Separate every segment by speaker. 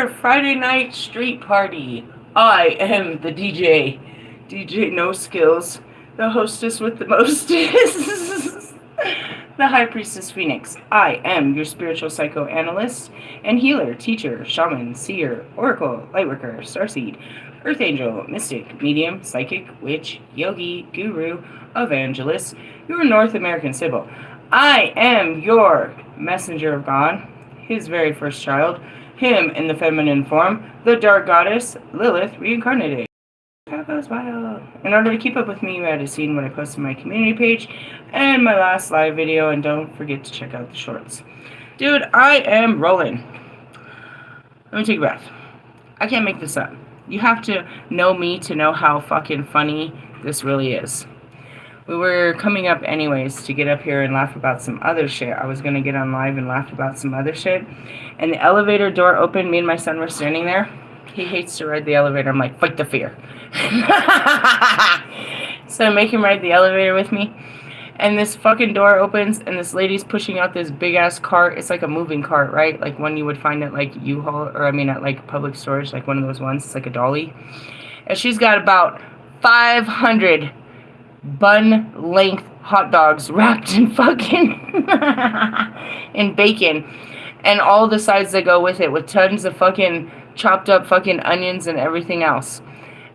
Speaker 1: your Friday night street party. I am the DJ. DJ No Skills. The hostess with the mostest. The High Priestess Phoenix. I am your spiritual psychoanalyst and healer, teacher, shaman, seer, oracle, lightworker, starseed, earth angel, mystic, medium, psychic, witch, yogi, guru, evangelist, your North American Sybil. I am your messenger of God, his very first child, him in the feminine form, the dark goddess, Lilith reincarnated. In order to keep up with me, you had to see what I post on my community page and my last live video, and don't forget to check out the shorts. Dude, I am rolling. Let me take a breath. I can't make this up. You have to know me to know how fucking funny this really is. We were coming up anyways to get up here and laugh about some other shit. I was going to get on live and laugh about some other shit. And the elevator door opened. Me and my son were standing there. He hates to ride the elevator. I'm like, fight the fear. So I make him ride the elevator with me. And this fucking door opens, and this lady's pushing out this big-ass cart. It's like a moving cart, right? Like one you would find at, like, U-Haul, or I mean at, like, public storage, like one of those ones. It's like a dolly. And she's got about 500 bun-length hot dogs wrapped in fucking in bacon. And all the sides that go with it, with tons of fucking chopped up fucking onions and everything else.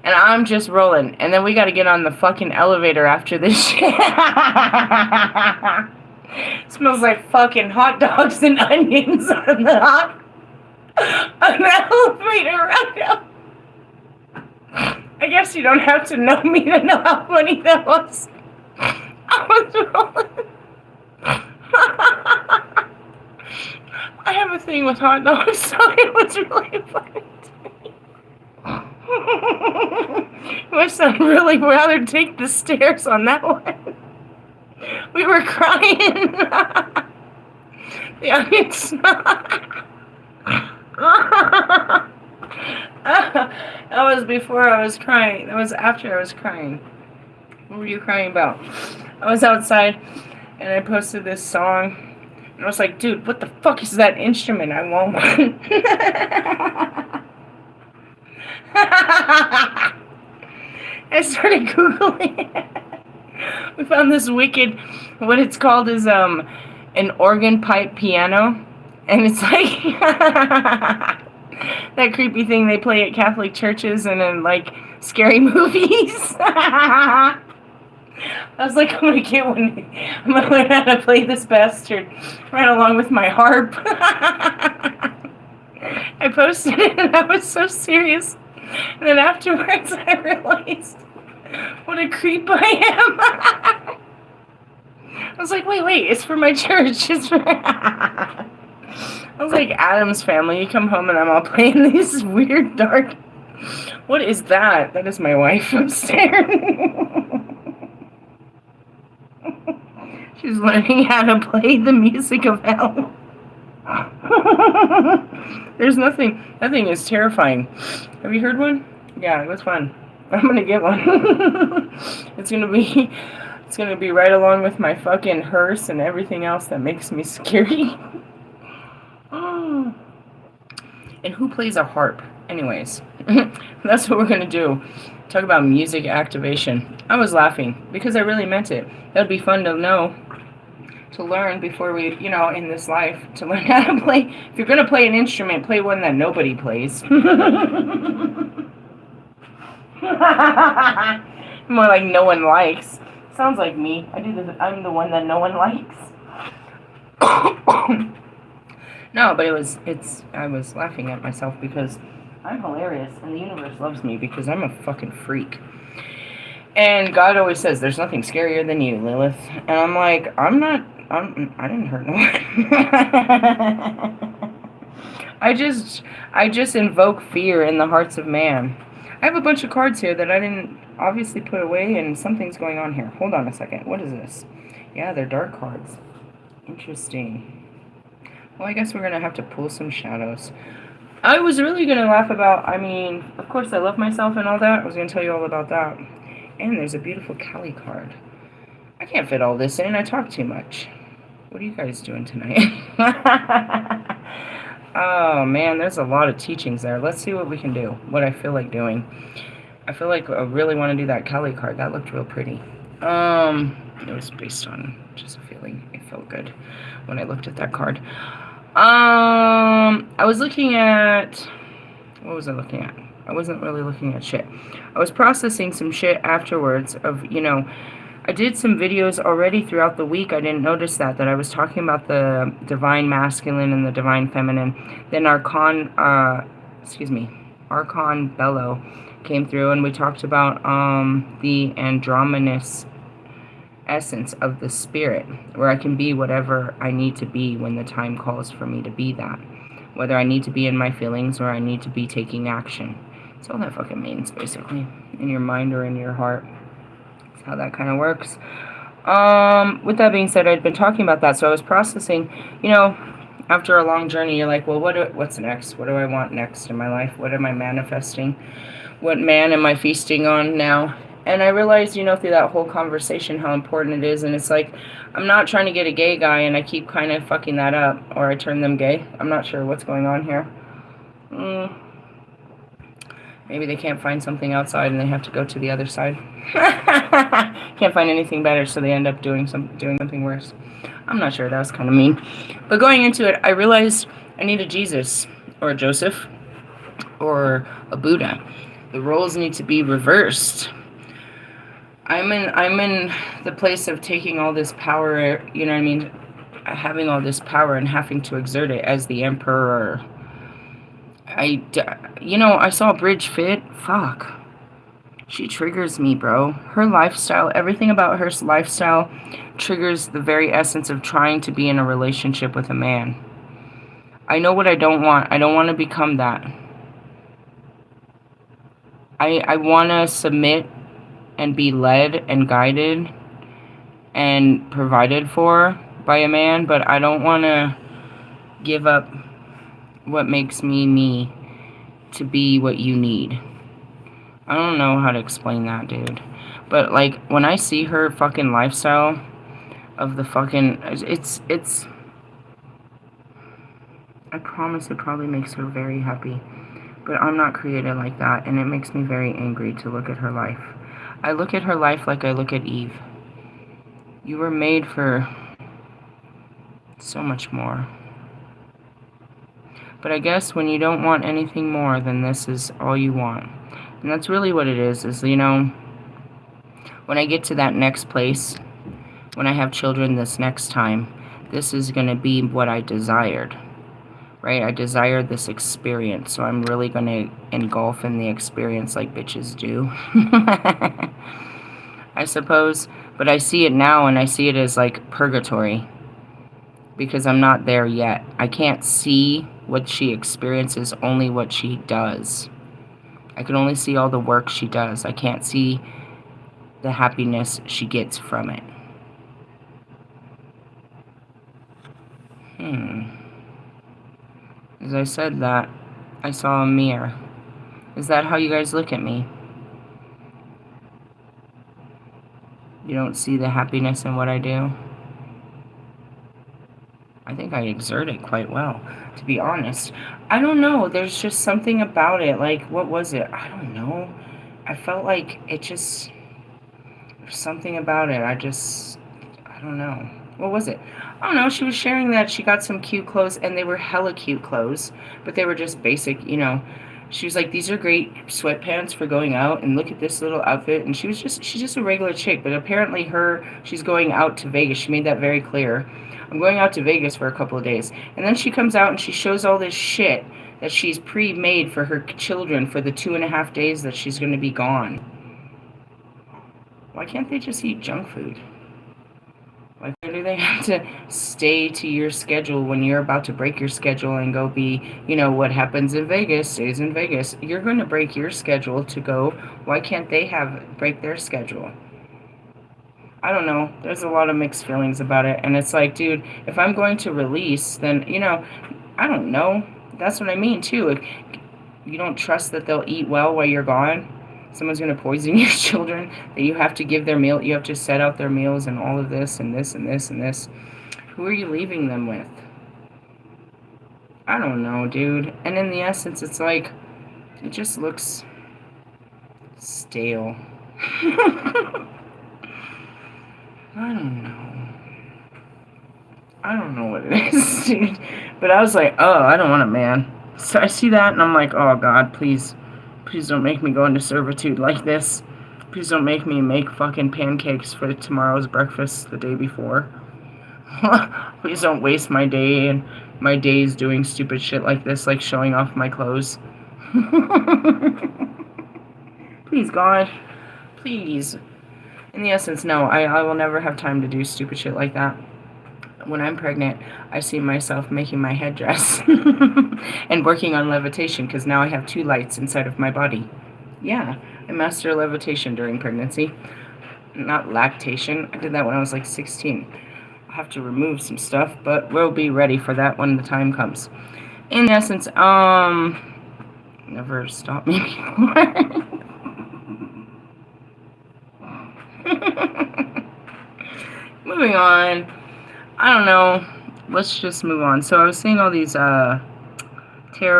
Speaker 1: And I'm just rolling. And then we got to get on the fucking elevator after this shit. Smells like fucking hot dogs and onions on the elevator right now. I guess you don't have to know me to know how funny that was. I was rolling. I have a thing with hot dogs, so it was really funny. My son really rather take the stairs on that one. We were crying. The onions. That was before I was crying. That was after I was crying. What were you crying about? I was outside and I posted this song. And I was like, dude, what the fuck is that instrument? I want one. I started Googling it. We found this wicked, what it's called is an organ pipe piano. And it's like that creepy thing they play at Catholic churches and in like scary movies. I was like, I'm gonna get one. I'm gonna learn how to play this bastard right along with my harp. I posted it and I was so serious. And then afterwards I realized what a creep I am. I was like, wait, it's for my church. It's for... I was like, Adam's Family. You come home and I'm all playing these weird dark... What is that? That is my wife upstairs. She's learning how to play the music of hell. There's nothing is terrifying. Have you heard one? Yeah, it was fun. I'm gonna get one. It's gonna be right along with my fucking hearse and everything else that makes me scary. Oh. And who plays a harp? Anyways, that's what we're gonna do. Talk about music activation. I was laughing because I really meant it. That would be fun to know. To learn before we, in this life, to learn how to play. If you're going to play an instrument, play one that nobody plays. More like no one likes. Sounds like me. I'm the one that no one likes. No, but I was laughing at myself because I'm hilarious and the universe loves me because I'm a fucking freak. And God always says, there's nothing scarier than you, Lilith. And I'm like, I didn't hurt no one. I just invoke fear in the hearts of man. I have a bunch of cards here that I didn't obviously put away, and something's going on here. Hold on a second. What is this? Yeah, they're dark cards. Interesting. Well, I guess we're going to have to pull some shadows. I was really going to laugh about, of course I love myself and all that. I was going to tell you all about that. And there's a beautiful Kali card. I can't fit all this in. I talk too much. What are you guys doing tonight? Oh man, there's a lot of teachings there. Let's see what we can do. What I feel like doing. I feel like I really want to do that Kelly card. That looked real pretty. It was based on just a feeling. It felt good when I looked at that card. I was looking at, what was I looking at? I wasn't really looking at shit. I was processing some shit afterwards of, I did some videos already throughout the week. I didn't notice that I was talking about the divine masculine and the divine feminine. Then Archon Bello came through, and we talked about the androgynous essence of the spirit, where I can be whatever I need to be when the time calls for me to be that. Whether I need to be in my feelings or I need to be taking action. That's all that fucking means, basically. In your mind or in your heart. That's how that kind of works. With that being said, I'd been talking about that, so I was processing, after a long journey, you're like, well, what's next? What do I want next in my life? What am I manifesting? What man am I feasting on now? And I realized, through that whole conversation how important it is. And it's like, I'm not trying to get a gay guy, and I keep kind of fucking that up. Or I turn them gay. I'm not sure what's going on here. Maybe they can't find something outside and they have to go to the other side. Can't find anything better, so they end up doing something worse. I'm not sure. That was kind of mean. But going into it, I realized I need a Jesus or a Joseph or a Buddha. The roles need to be reversed. I'm in the place of taking all this power, having all this power and having to exert it as the emperor. I saw Bridge Fit. Fuck. She triggers me, bro. Her lifestyle, everything about her lifestyle triggers the very essence of trying to be in a relationship with a man. I know what I don't want. I don't want to become that. I want to submit and be led and guided and provided for by a man, but I don't want to give up what makes me to be what you need. I don't know how to explain that, dude. But, like, when I see her fucking lifestyle of the fucking... It's... I promise it probably makes her very happy. But I'm not created like that, and it makes me very angry to look at her life. I look at her life like I look at Eve. You were made for so much more. But I guess when you don't want anything more, then this is all you want. And that's really what it is, when I get to that next place, when I have children this next time, this is going to be what I desired, right? I desired this experience, so I'm really going to engulf in the experience like bitches do, I suppose. But I see it now, and I see it as like purgatory, because I'm not there yet. I can't see what she experiences, only what she does. I can only see all the work she does. I can't see the happiness she gets from it. As I said that, I saw a mirror. Is that how you guys look at me? You don't see the happiness in what I do? I think I exert it quite well, to be honest. I don't know. There's just something about it. Like, what was it? I don't know. I felt like it just... There's something about it. I don't know. What was it? I don't know. She was sharing that she got some cute clothes, and they were hella cute clothes, but they were just basic, She was like, these are great sweatpants for going out, and look at this little outfit. And she's just a regular chick, but apparently she's going out to Vegas. She made that very clear. I'm going out to Vegas for a couple of days. And then she comes out and she shows all this shit that she's pre-made for her children for the 2.5 days that she's going to be gone. Why can't they just eat junk food? Why do they have to stay to your schedule when you're about to break your schedule and go be, what happens in Vegas stays in Vegas? You're going to break your schedule to go. Why can't they break their schedule? I don't know. There's a lot of mixed feelings about it. And it's like, dude, if I'm going to release, then, I don't know. That's what I mean, too. If you don't trust that they'll eat well while you're gone. Someone's going to poison your children, that you have to give their meal. You have to set out their meals and all of this and this and this and this. Who are you leaving them with? I don't know, dude. And in the essence, it's like, it just looks stale. I don't know. I don't know what it is, dude. But I was like, oh, I don't want a man. So I see that and I'm like, oh God, please. Please don't make me go into servitude like this. Please don't make me make fucking pancakes for tomorrow's breakfast the day before. Please don't waste my day and my days doing stupid shit like this, like showing off my clothes. Please, God. Please. In the essence, no, I will never have time to do stupid shit like that. When I'm pregnant, I see myself making my headdress and working on levitation because now I have 2 lights inside of my body. Yeah, I master levitation during pregnancy. Not lactation. I did that when I was like 16. I'll have to remove some stuff, but we'll be ready for that when the time comes. In essence, never stopped me before. Moving on. I don't know. Let's just move on. So I was seeing all these tarot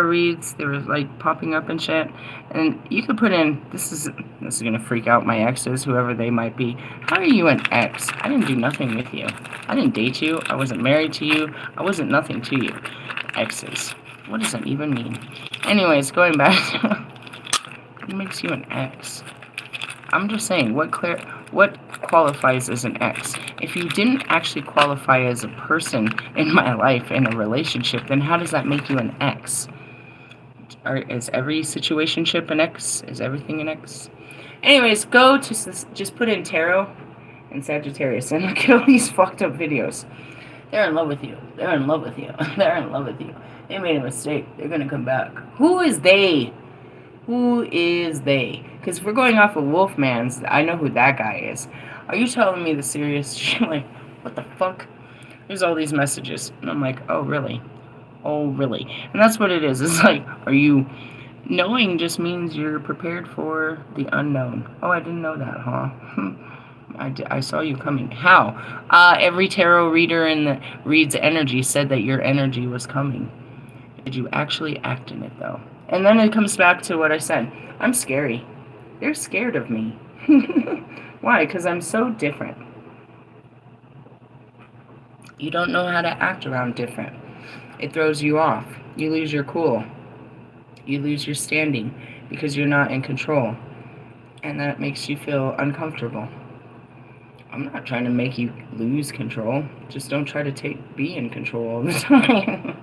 Speaker 1: reads. They were like popping up and shit. And you could put in, this is gonna freak out my exes, whoever they might be. How are you an ex? I didn't do nothing with you. I didn't date you. I wasn't married to you. I wasn't nothing to you. Exes. What does that even mean? Anyways, going back to what makes you an ex? I'm just saying, what qualifies as an ex? If you didn't actually qualify as a person in my life in a relationship, then how does that make you an ex? Is every situationship an ex? Is everything an ex? Anyways, go to just put in tarot and Sagittarius and look at all these fucked up videos. They're in love with you. They're in love with you. They're in love with you. They made a mistake. They're gonna come back. Who is they? Who is they? Because if we're going off of Wolfman's, I know who that guy is. Are you telling me the serious shit? Like, what the fuck? There's all these messages. And I'm like, oh, really? Oh, really? And that's what it is. It's like, are you... Knowing just means you're prepared for the unknown. Oh, I didn't know that, huh? I saw you coming. How? Every tarot reader reads energy said that your energy was coming. Did you actually act in it, though? And then it comes back to what I said. I'm scary. They're scared of me. Why? Because I'm so different. You don't know how to act around different. It throws you off. You lose your cool. You lose your standing because you're not in control. And that makes you feel uncomfortable. I'm not trying to make you lose control. Just don't try to be in control all the time.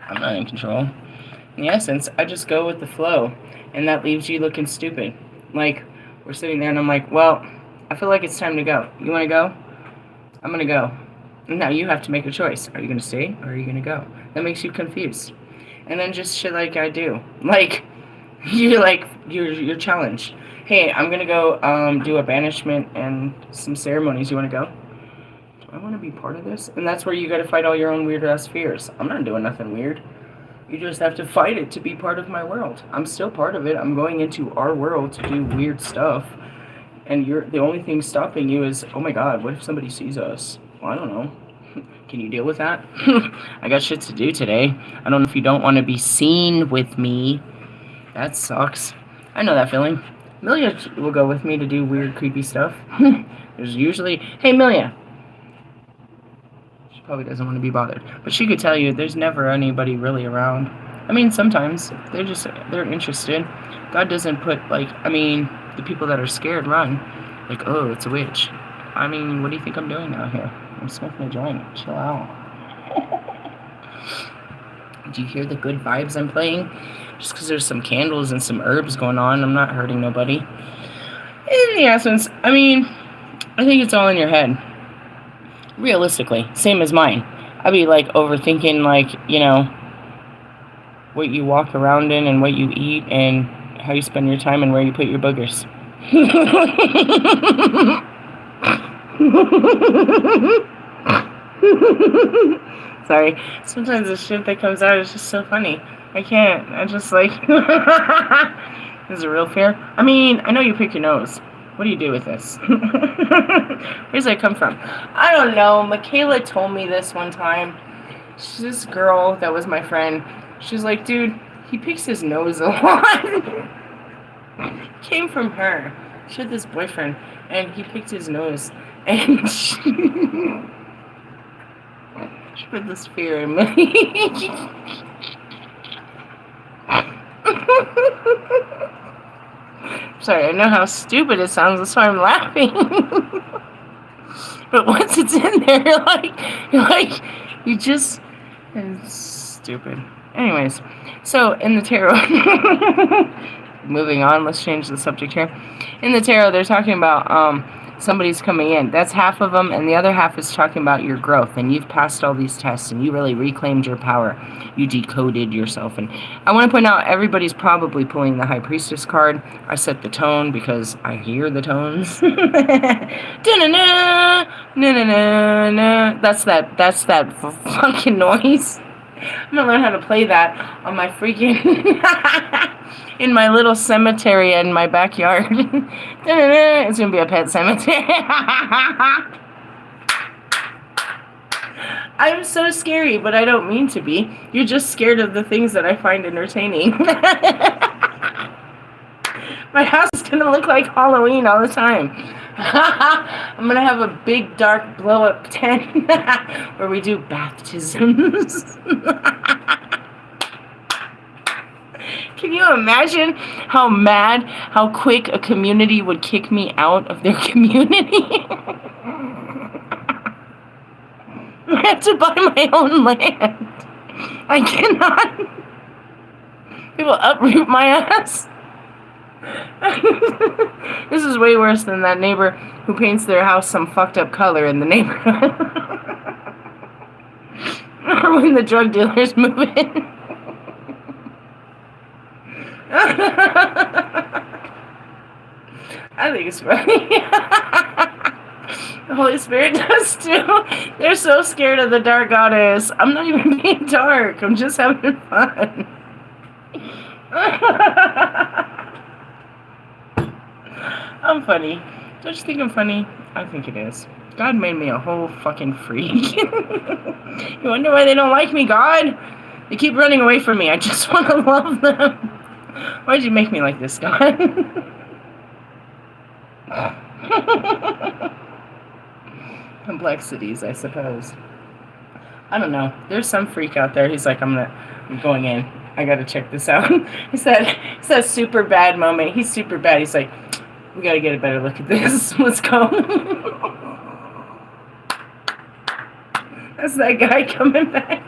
Speaker 1: I'm not in control. In essence, I just go with the flow, and that leaves you looking stupid. Like, we're sitting there, and I'm like, well, I feel like it's time to go. You want to go? I'm going to go. And now you have to make a choice. Are you going to stay, or are you going to go? That makes you confused. And then just shit like I do. Like, you're challenged. Hey, I'm going to go do a banishment and some ceremonies. You want to go? Do I want to be part of this? And that's where you got to fight all your own weird-ass fears. I'm not doing nothing weird. You just have to fight it to be part of my world. I'm still part of it. I'm going into our world to do weird stuff. And the only thing stopping you is, oh my God, what if somebody sees us? Well, I don't know. Can you deal with that? I got shit to do today. I don't know if you don't want to be seen with me. That sucks. I know that feeling. Milia will go with me to do weird, creepy stuff. There's usually... Hey, Milia. She probably doesn't want to be bothered. But she could tell you there's never anybody really around. I mean, sometimes. They're interested. God doesn't put, the people that are scared run. Like, oh, it's a witch. I mean, what do you think I'm doing out here? I'm smoking a joint. Chill out. Do you hear the good vibes I'm playing? Just because there's some candles and some herbs going on, I'm not hurting nobody. In the essence, I think it's all in your head. Realistically, same as mine. I'd be overthinking, what you walk around in and what you eat and how you spend your time and where you put your boogers. Sorry. Sometimes the shit that comes out is just so funny. I can't. I just This is a real fear. I know you pick your nose. What do you do with this? Where does that come from? I don't know. Michaela told me this one time. this girl that was my friend. She's like, dude, he picks his nose a lot. Came from her. She had this boyfriend, and he picked his nose, and she put this fear in me. Sorry, I know how stupid it sounds, that's why I'm laughing. But once it's in there, you just, it's stupid. Anyways, so in the tarot, moving on, let's change the subject here. In the tarot, they're talking about somebody's coming in. That's half of them, and the other half is talking about your growth, and you've passed all these tests, and you really reclaimed your power. You decoded yourself, and I want to point out everybody's probably pulling the High Priestess card. I set the tone because I hear the tones. That's that fucking noise. I'm gonna learn how to play that on my freaking in my little cemetery in my backyard. It's gonna be a pet cemetery. I'm so scary, but I don't mean to be. You're just scared of the things that I find entertaining. My house is gonna look like Halloween all the time. I'm gonna have a big dark blow up tent where we do baptisms. Can you imagine how quick a community would kick me out of their community? I have to buy my own land. I cannot. People uproot my ass. This is way worse than that neighbor who paints their house some fucked up color in the neighborhood. Or when the drug dealers move in. I think it's funny. The Holy Spirit does too. They're so scared of the dark goddess. I'm not even being dark. I'm just having fun. I'm funny. Don't you think I'm funny? I think it is. God made me a whole fucking freak. You wonder why they don't like me, God? They keep running away from me. I just want to love them. Why'd you make me like this, God? Complexities, I suppose. I don't know. There's some freak out there. He's like, I'm going in. I gotta check this out. It's that super bad moment. He's super bad. He's like, we gotta get a better look at this. Let's go. That's that guy coming back.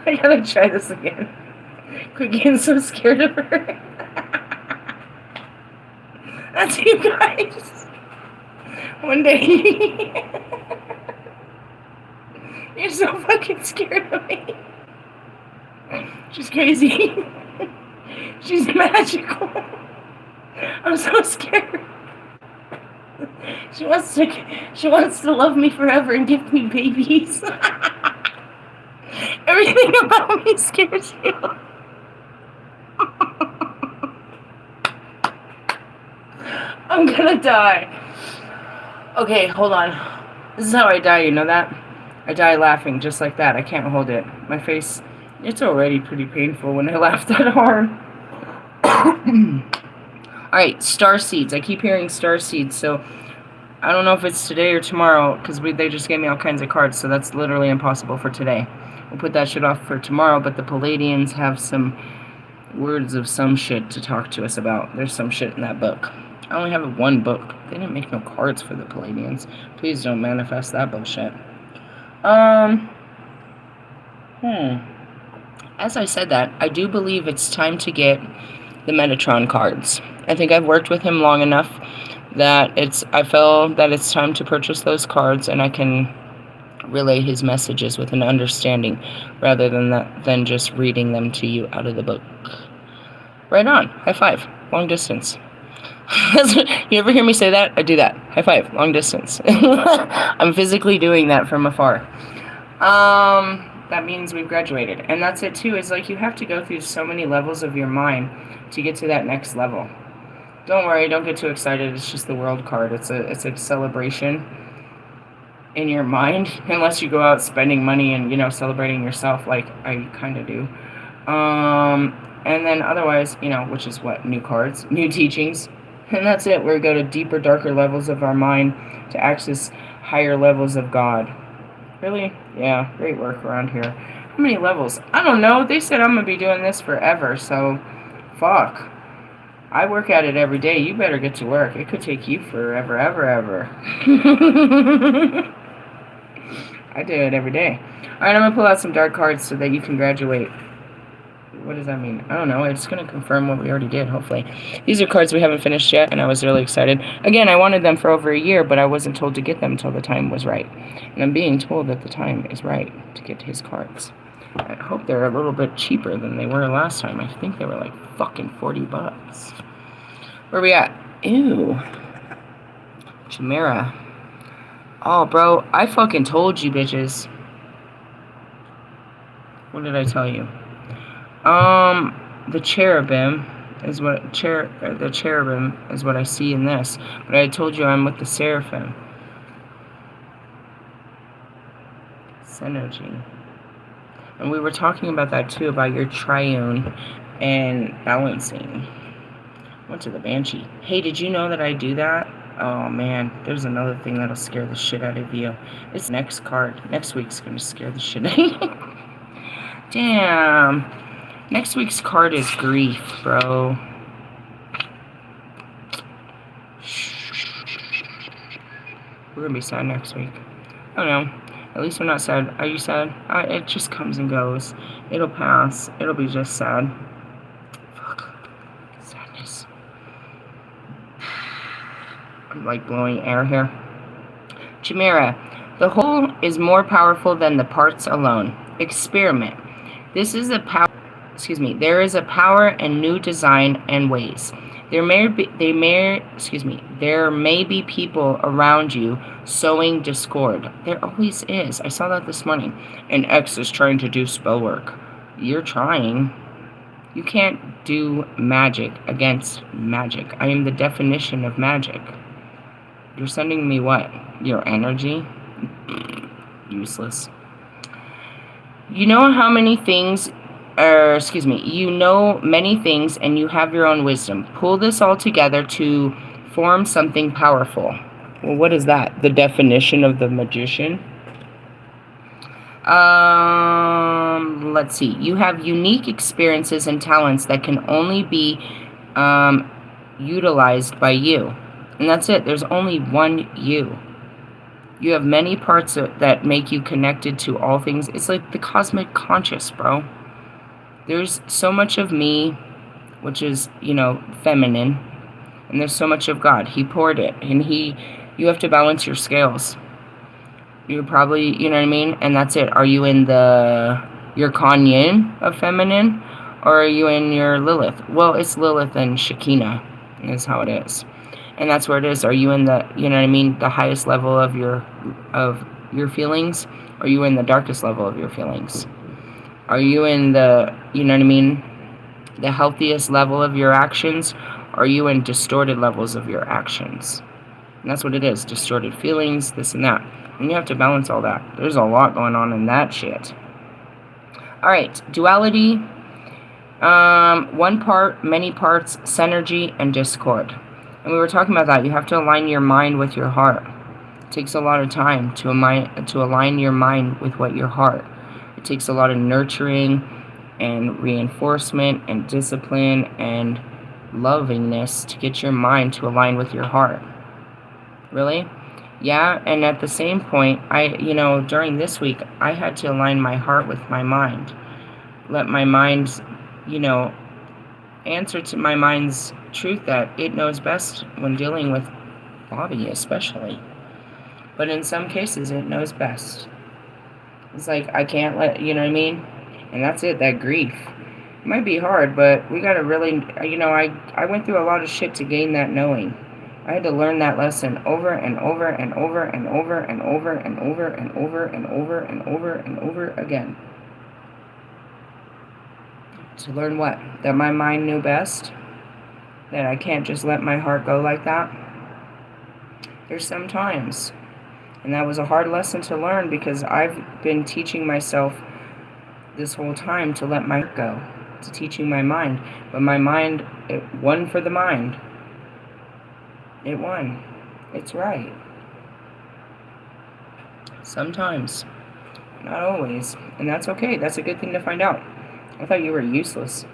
Speaker 1: I gotta try this again. Quit getting so scared of her. That's you guys. One day. You're so fucking scared of me. She's crazy. She's magical. I'm so scared. She wants to love me forever and give me babies. Everything about me scares you. I'm gonna die. Okay, hold on. This is how I die, you know that? I die laughing just like that. I can't hold it. My face, it's already pretty painful when I laugh that hard. Alright, Starseeds. I keep hearing Starseeds, so I don't know if it's today or tomorrow, because they just gave me all kinds of cards, so that's literally impossible for today. We'll put that shit off for tomorrow, but the Palladians have some words of some shit to talk to us about. There's some shit in that book. I only have one book. They didn't make no cards for the Palladians. Please don't manifest that bullshit. As I said that, I do believe it's time to get the Metatron cards. I think I've worked with him long enough that I feel that it's time to purchase those cards, and I can relay his messages with an understanding rather than just reading them to you out of the book. Right on. High five. Long distance. You ever hear me say that? I do that. High five. Long distance. I'm physically doing that from afar. That means we've graduated. And that's it too. It's like you have to go through so many levels of your mind to get to that next level. Don't worry, don't get too excited. It's just the world card. It's a celebration. in your mind, unless you go out spending money and, celebrating yourself like I kind of do. And then otherwise, which is what? New cards, new teachings. And that's it. We go to deeper, darker levels of our mind to access higher levels of God. Really? Yeah, great work around here. How many levels? I don't know. They said I'm going to be doing this forever, so fuck. I work at it every day. You better get to work. It could take you forever, ever. I do it every day. Alright, I'm going to pull out some dark cards so that you can graduate. What does that mean? I don't know. It's going to confirm what we already did, hopefully. These are cards we haven't finished yet, and I was really excited. Again, I wanted them for over a year, but I wasn't told to get them until the time was right. And I'm being told that the time is right to get his cards. I hope they're a little bit cheaper than they were last time. I think they were like fucking $40. Where we at? Ew. Chimera. Oh, bro, I fucking told you, bitches. What did I tell you? The cherubim is what the cherubim is what I see in this. But I told you I'm with the seraphim. Synergy. And we were talking about that too, about your triune and balancing. Went to the Banshee. Hey, did you know that I do that? Oh man, there's another thing that'll scare the shit out of you. This next card. Next week's gonna scare the shit out of you. Damn. Next week's card is grief, bro. We're gonna be sad next week. I don't know. At least we're not sad. Are you sad? It just comes and goes. It'll pass. It'll be just sad. Fuck. Sadness. I'm like blowing air here. Chimera. The whole is more powerful than the parts alone. Experiment. This is a power. There is a power in new design and ways. There may be people around you sowing discord. There always is. I saw that this morning. An X is trying to do spell work. You're trying. You can't do magic against magic. I am the definition of magic. You're sending me what? Your energy? Useless. You know how many things... you know many things and you have your own wisdom. Pull this all together to form something powerful. Well, what is that? The definition of the magician? Let's see. You have unique experiences and talents that can only be utilized by you. And that's it. There's only one you. You have many parts that make you connected to all things. It's like the cosmic conscious, bro. There's so much of me, which is, feminine, and there's so much of God. He poured it, and you have to balance your scales. You're probably, you know what I mean? And that's it. Are you in your Kanyin of feminine, or are you in your Lilith? Well, it's Lilith and Shekinah is how it is. And that's where it is. Are you in the, you know what I mean, the highest level of your feelings? Or are you in the darkest level of your feelings? Are you in the, you know what I mean, the healthiest level of your actions? Or are you in distorted levels of your actions? And that's what it is. Distorted feelings, this and that. And you have to balance all that. There's a lot going on in that shit. Alright, duality. One part, many parts, synergy, and discord. And we were talking about that. You have to align your mind with your heart. It takes a lot of time to align your mind with what your heart. It takes a lot of nurturing and reinforcement and discipline and lovingness to get your mind to align with your heart. Really? Yeah, and at the same point, during this week, I had to align my heart with my mind. Let my mind, answer to my mind's truth that it knows best when dealing with Bobby especially. But in some cases, it knows best. It's like, I can't let, you know what I mean? And that's it, that grief. It might be hard, but we got to really, I went through a lot of shit to gain that knowing. I had to learn that lesson over and over and over and over and over and over and over and over and over and over again. To learn what? That my mind knew best? That I can't just let my heart go like that? There's some times And that was a hard lesson to learn because I've been teaching myself this whole time to let my go, to teaching my mind. But my mind, it won for the mind. It won. It's right. Sometimes. Not always. And that's okay. That's a good thing to find out. I thought you were useless.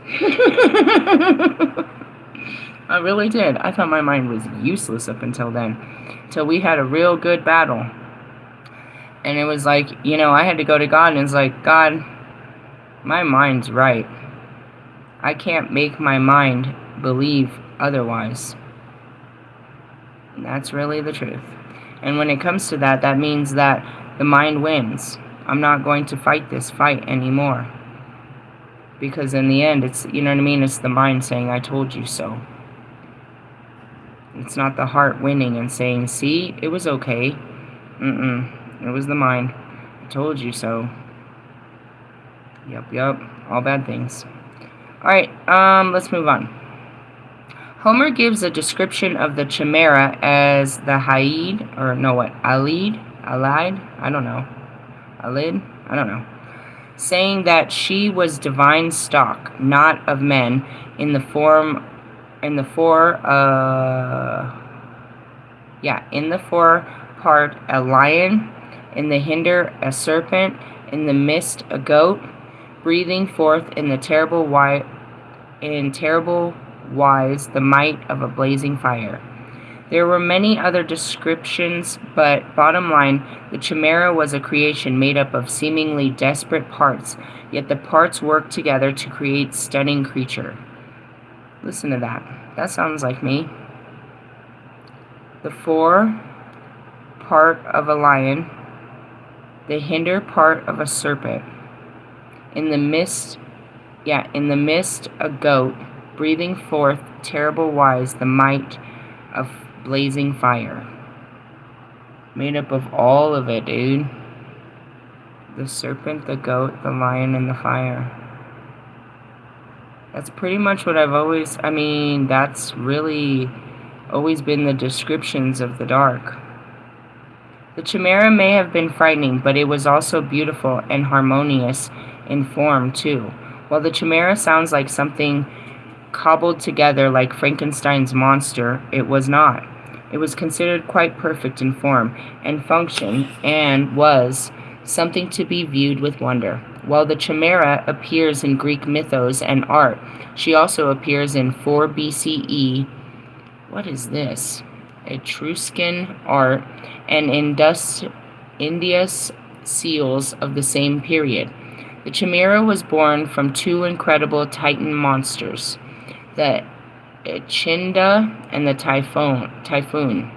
Speaker 1: I really did. I thought my mind was useless up until then. Till we had a real good battle. And it was like, I had to go to God and it's like, God, my mind's right. I can't make my mind believe otherwise. And that's really the truth. And when it comes to that, that means that the mind wins. I'm not going to fight this fight anymore. Because in the end, it's, it's the mind saying, I told you so. It's not the heart winning and saying, see, it was okay. It was the mind. I told you so. Yep. All bad things. Alright, let's move on. Homer gives a description of the Chimera as the Alid? I don't know. Alid? I don't know. Saying that she was divine stock, not of men, in the fore part a lion, in the hinder a serpent, in the midst a goat, breathing forth in terrible wise the might of a blazing fire. There were many other descriptions, but bottom line, the Chimera was a creation made up of seemingly desperate parts, yet the parts worked together to create stunning creature. Listen to that. That sounds like me. The fore part of a lion, the hinder part of a serpent, in the midst a goat, breathing forth terrible wise the might of blazing fire. Made up of all of it, dude. The serpent, the goat, the lion, and the fire. That's pretty much what that's really always been the descriptions of the dark. The Chimera may have been frightening, but it was also beautiful and harmonious in form, too. While the Chimera sounds like something cobbled together like Frankenstein's monster, it was not. It was considered quite perfect in form and function and was something to be viewed with wonder. While the Chimera appears in Greek mythos and art, she also appears in 4 BCE, what is this? Etruscan art, and India's seals of the same period. The Chimera was born from 2 incredible Titan monsters, the Echinda and the Typhoon.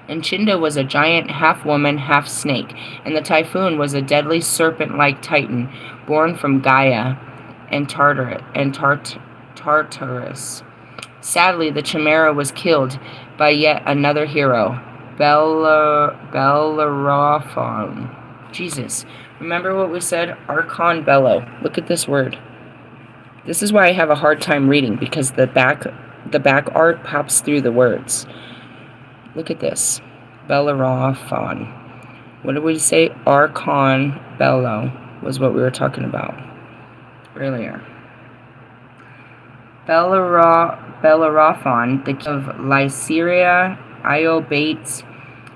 Speaker 1: Enchinda was a giant half-woman, half-snake, and the Typhoon was a deadly serpent-like Titan born from Gaia and Tartarus. Sadly, the Chimera was killed by yet another hero, Bellerophon. Jesus. Remember what we said? Archon Bello. Look at this word. This is why I have a hard time reading, because the back art pops through the words. Look at this. Bellerophon. What did we say? Archon Bello was what we were talking about earlier. Bellerophon, the king of Lycaria, Io Bates,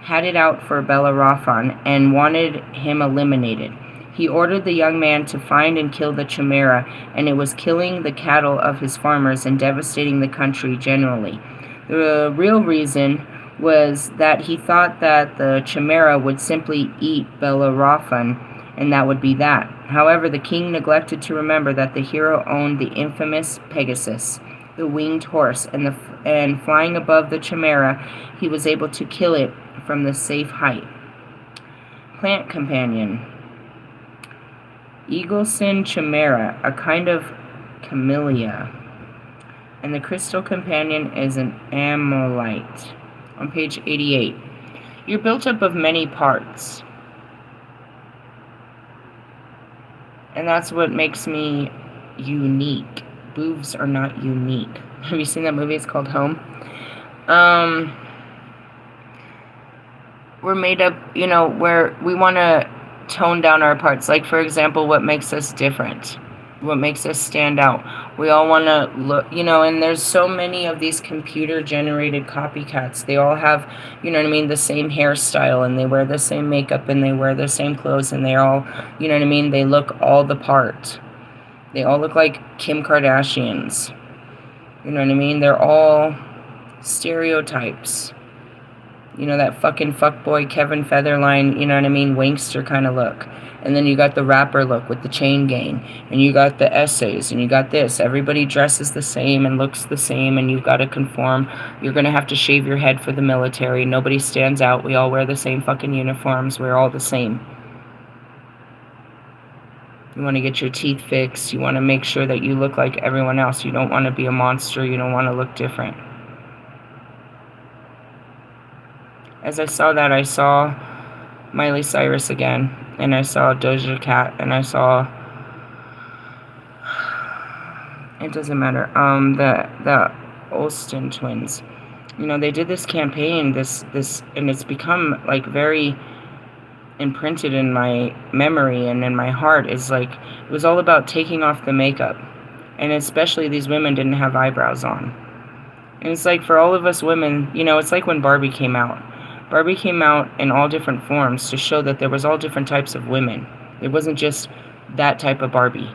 Speaker 1: had it out for Bellerophon and wanted him eliminated. He ordered the young man to find and kill the Chimera, and it was killing the cattle of his farmers and devastating the country generally. The real reason was that he thought that the Chimera would simply eat Bellerophon, and that would be that. However, the king neglected to remember that the hero owned the infamous Pegasus, the winged horse, and flying above the Chimera, he was able to kill it from the safe height. Plant companion. Eagleson Chimera, a kind of camellia. And the crystal companion is an ammonite. On page 88. You're built up of many parts. And that's what makes me unique. Boobs are not unique. Have you seen that movie? It's called Home. we're made up, you know, where we want to tone down our parts. Like, for example, what makes us different? What makes us stand out? We all want to look, you know, and there's so many of these computer generated copycats. They all have, you know what I mean, the same hairstyle, and they wear the same makeup, and they wear the same clothes, and they all, you know what I mean, they look all the part. They all look like Kim Kardashians. You know what I mean? They're all stereotypes. You know, that fucking fuckboy Kevin Featherline, you know what I mean, wankster kind of look. And then you got the rapper look with the chain gang. And you got the essays, and you got this. Everybody dresses the same and looks the same, and you've got to conform. You're going to have to shave your head for the military. Nobody stands out. We all wear the same fucking uniforms. We're all the same. You want to get your teeth fixed. You want to make sure that you look like everyone else. You don't want to be a monster. You don't want to look different. As I saw that, I saw Miley Cyrus again, and I saw Doja Cat, and I saw, it doesn't matter, the Olsen twins. You know, they did this campaign, this, and it's become, like, very imprinted in my memory and in my heart. Is like, it was all about taking off the makeup, and especially these women didn't have eyebrows on. And it's like, for all of us women, you know, it's like when Barbie came out. Barbie came out in all different forms to show that there was all different types of women. It wasn't just that type of Barbie.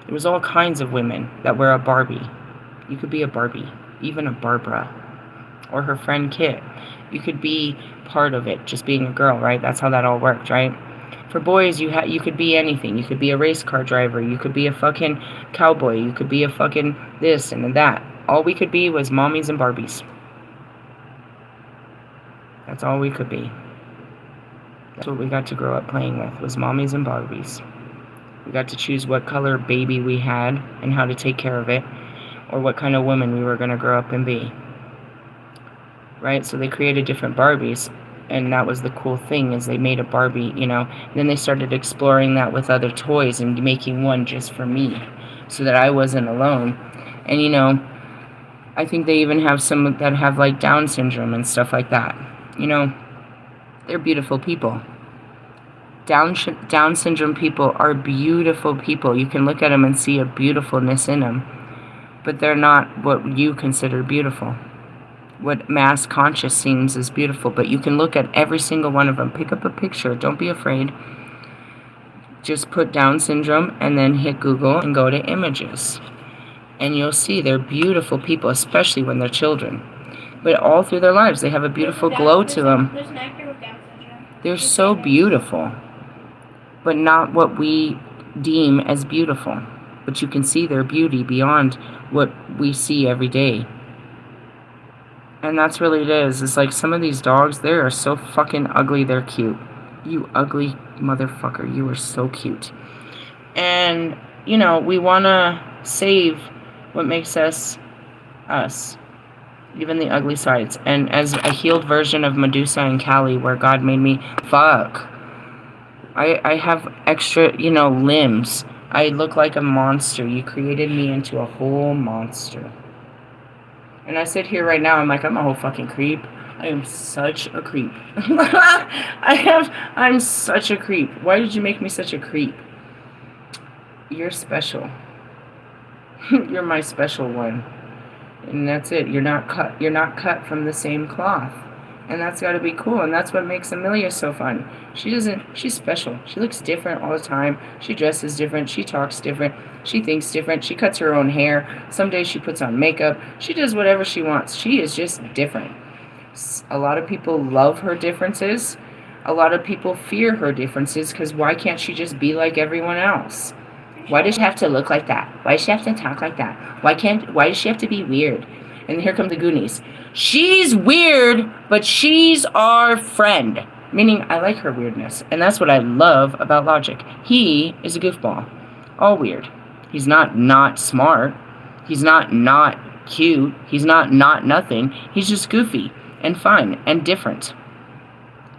Speaker 1: There was all kinds of women that were a Barbie. You could be a Barbie, even a Barbara, or her friend Kit. You could be part of it, just being a girl, right? That's how that all worked, right? For boys, you could be anything. You could be a race car driver. You could be a fucking cowboy. You could be a fucking this and that. All we could be was mommies and Barbies. That's all we could be. That's what we got to grow up playing with, was mommies and Barbies. We got to choose what color baby we had and how to take care of it, or what kind of woman we were going to grow up and be. Right? So they created different Barbies, and that was the cool thing, is they made a Barbie, you know. And then they started exploring that with other toys and making one just for me, so that I wasn't alone. And, you know, I think they even have some that have, like, Down syndrome and stuff like that. You know, they're beautiful people. Down syndrome people are beautiful people. You can look at them and see a beautifulness in them. But they're not what you consider beautiful. What mass conscious seems as beautiful. But you can look at every single one of them. Pick up a picture. Don't be afraid. Just put Down syndrome and then hit Google and go to images. And you'll see they're beautiful people, especially when they're children. But all through their lives, they have a beautiful glow to them.
Speaker 2: There's an actor with Down syndrome.
Speaker 1: They're so beautiful, but not what we deem as beautiful. But you can see their beauty beyond what we see every day. And that's really it is. It's like some of these dogs, they are so fucking ugly, they're cute. You ugly motherfucker, you are so cute. And, you know, we want to save what makes us us. Even the ugly sides. And as a healed version of Medusa and Kali, where God made me, fuck, I have extra, you know, limbs. I look like a monster. You created me into a whole monster. And I sit here right now, I'm like, I'm a whole fucking creep. I am such a creep. I'm such a creep. Why did you make me such a creep? You're special. You're my special one. And that's it. You're not cut from the same cloth. And that's got to be cool. And that's what makes Amelia so fun. She's special. She looks different all the time. She dresses different. She talks different. She thinks different. She cuts her own hair. Some days she puts on makeup. She does whatever she wants. She is just different. A lot of people love her differences. A lot of people fear her differences, because why can't she just be like everyone else? Why does she have to look like that? Why does she have to talk like that? Why does she have to be weird? And here come the Goonies. She's weird, but she's our friend. Meaning, I like her weirdness. And that's what I love about Logic. He is a goofball. All weird. He's not smart. He's not cute. He's not nothing. He's just goofy and fun and different.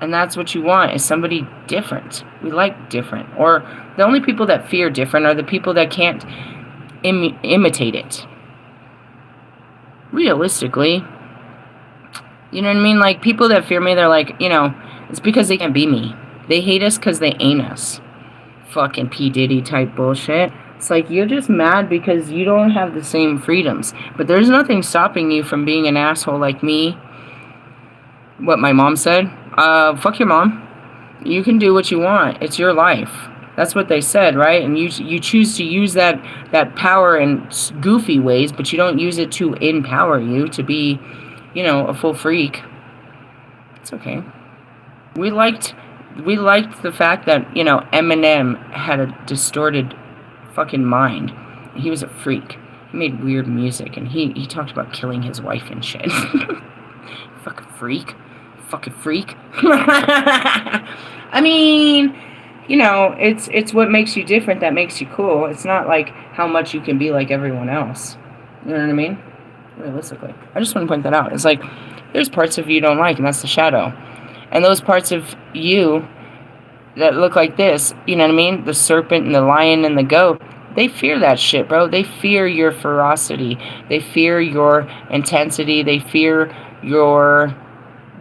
Speaker 1: And that's what you want, is somebody different. We like different. Or the only people that fear different are the people that can't imitate it. Realistically. You know what I mean? Like, people that fear me, they're like, you know, It's because they can't be me. They hate us because they ain't us. Fucking P. Diddy type bullshit. It's like, you're just mad because you don't have the same freedoms. But there's nothing stopping you from being an asshole like me. What my mom said? Fuck your mom. You can do what you want. It's your life. That's what they said, right? And you choose to use that power in goofy ways, but you don't use it to empower you to be, a full freak. It's okay. We liked the fact that, Eminem had a distorted fucking mind. He was a freak. He made weird music, and he talked about killing his wife and shit. Fucking freak. Fucking freak. I mean, it's what makes you different that makes you cool. It's not like how much you can be like everyone else. You know what I mean? Realistically. I just want to point that out. It's like, there's parts of you don't like, and that's the shadow. And those parts of you that look like this, you know what I mean? The serpent and the lion and the goat, they fear that shit, bro. They fear your ferocity. They fear your intensity. They fear your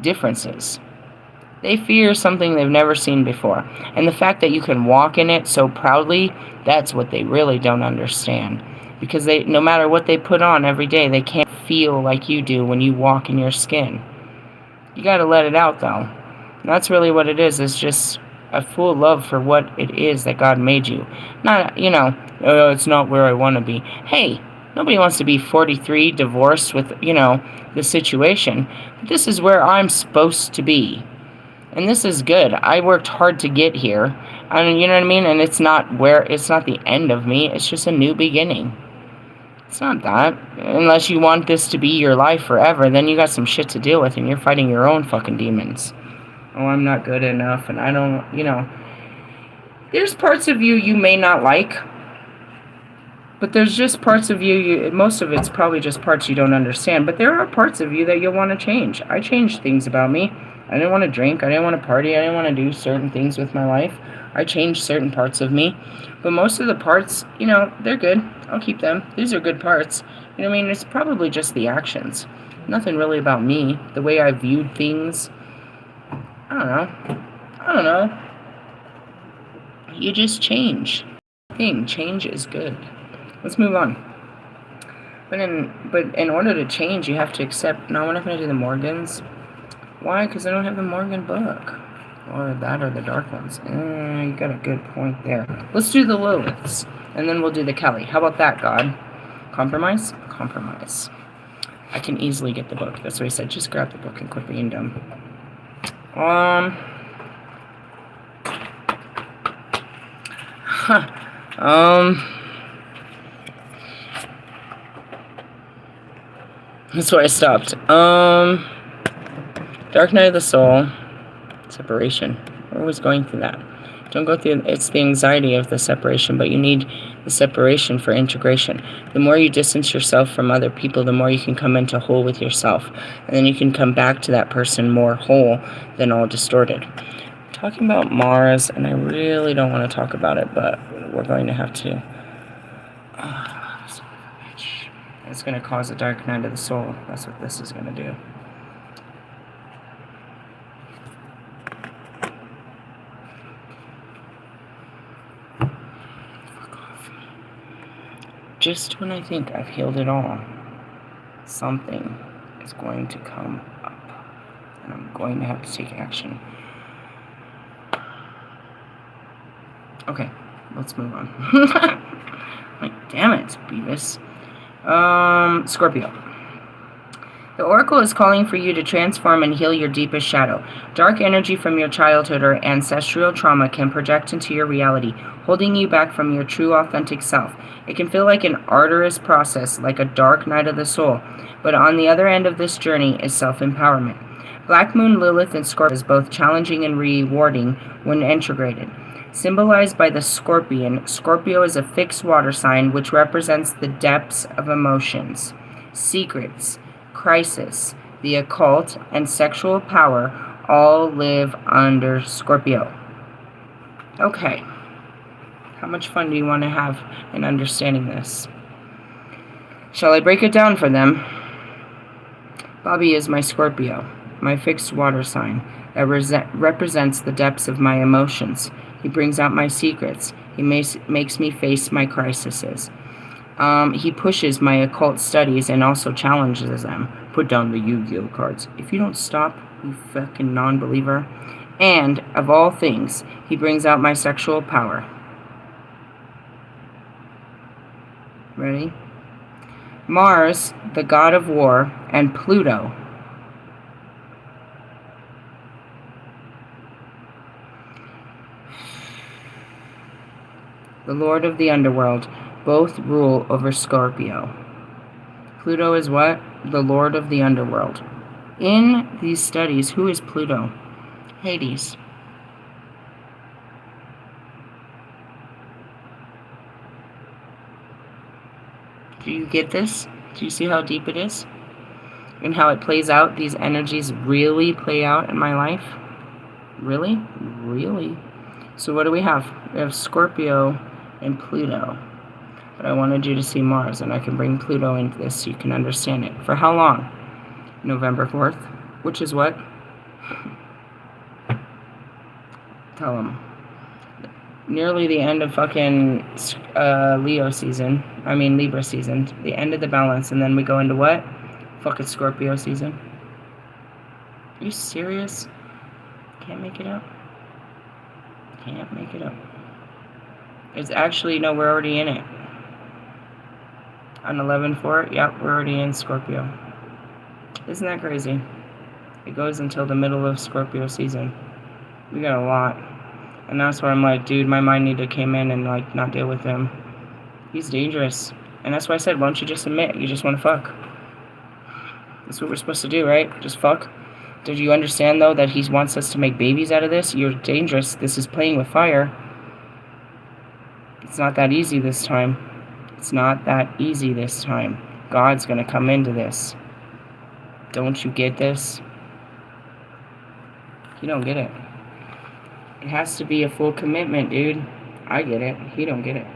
Speaker 1: differences. They fear something they've never seen before. And the fact that you can walk in it so proudly, that's what they really don't understand. Because no matter what they put on every day, they can't feel like you do when you walk in your skin. You gotta let it out, though. And that's really what it is. It's just a full love for what it is that God made you. Not, oh, it's not where I want to be. Hey, nobody wants to be 43, divorced with, the situation. This is where I'm supposed to be. And this is good. I worked hard to get here. And you know what I mean? And it's not the end of me. It's just a new beginning. It's not that. Unless you want this to be your life forever, then you got some shit to deal with and you're fighting your own fucking demons. Oh, I'm not good enough and I don't, There's parts of you may not like. But there's just parts of you, most of it's probably just parts you don't understand. But there are parts of you that you'll want to change. I changed things about me. I didn't want to drink. I didn't want to party. I didn't want to do certain things with my life. I changed certain parts of me. But most of the parts, they're good. I'll keep them. These are good parts. You know what I mean? It's probably just the actions. Nothing really about me. The way I viewed things. I don't know. You just change. Change is good. Let's move on. But in order to change, you have to accept. No, we're not going to do the Morgans. Why? Because I don't have the Morgan book. Or that or the dark ones. You got a good point there. Let's do the Liliths. And then we'll do the Kelly. How about that, God? Compromise? Compromise. I can easily get the book. That's what he said. Just grab the book and quit being dumb. That's why I stopped. Dark Night of the Soul. Separation. We're always going through that. Don't go through, it's the anxiety of the separation, but you need the separation for integration. The more you distance yourself from other people, the more you can come into whole with yourself. And then you can come back to that person more whole than all distorted. I'm talking about Mars, and I really don't want to talk about it, but we're going to have to. It's going to cause a dark night of the soul. That's what this is going to do. Just when I think I've healed it all, something is going to come up. And I'm going to have to take action. Okay, let's move on. Like, damn it, Beavis. Scorpio. The Oracle is calling for you to transform and heal your deepest shadow. Dark energy from your childhood or ancestral trauma can project into your reality, holding you back from your true authentic self. It can feel like an arduous process, like a dark night of the soul, but on the other end of this journey is self-empowerment. Black Moon, Lilith, and Scorpio is both challenging and rewarding when integrated. Symbolized by the scorpion, Scorpio is a fixed water sign which represents the depths of emotions, secrets, crisis, the occult, and sexual power all live under Scorpio. Okay. How much fun do you want to have in understanding this? Shall I break it down for them? Bobby is my Scorpio, my fixed water sign. It represents the depths of my emotions. He brings out my secrets. He makes me face my crises. He pushes my occult studies and also challenges them. Put down the Yu-Gi-Oh cards. If you don't stop, you fucking non-believer. And, of all things, he brings out my sexual power. Ready? Mars, the god of war, and Pluto, the lord of the underworld, both rule over Scorpio. Pluto is what? The lord of the underworld. In these studies, who is Pluto? Hades. Do you get this? Do you see how deep it is? And how it plays out? These energies really play out in my life? Really? Really? So what do we have? We have Scorpio and Pluto. But I wanted you to see Mars, and I can bring Pluto into this so you can understand it. For how long? November 4th, which is what? Tell them. Nearly the end of fucking Libra season. The end of the balance, and then we go into what? Fucking Scorpio season. Are you serious? Can't make it up. Can't make it up. It's actually, no, we're already in it. On 11/4, yep, we're already in Scorpio. Isn't that crazy? It goes until the middle of Scorpio season. We got a lot. And that's why I'm like, dude, my mind need to came in and like not deal with him. He's dangerous. And that's why I said, why don't you just admit you just want to fuck? That's what we're supposed to do, right? Just fuck. Did you understand though that he wants us to make babies out of this? You're dangerous. This is playing with fire. It's not that easy this time. It's not that easy this time. God's gonna come into this. Don't you get this? You don't get it. It has to be a full commitment, dude. I get it. He don't get it.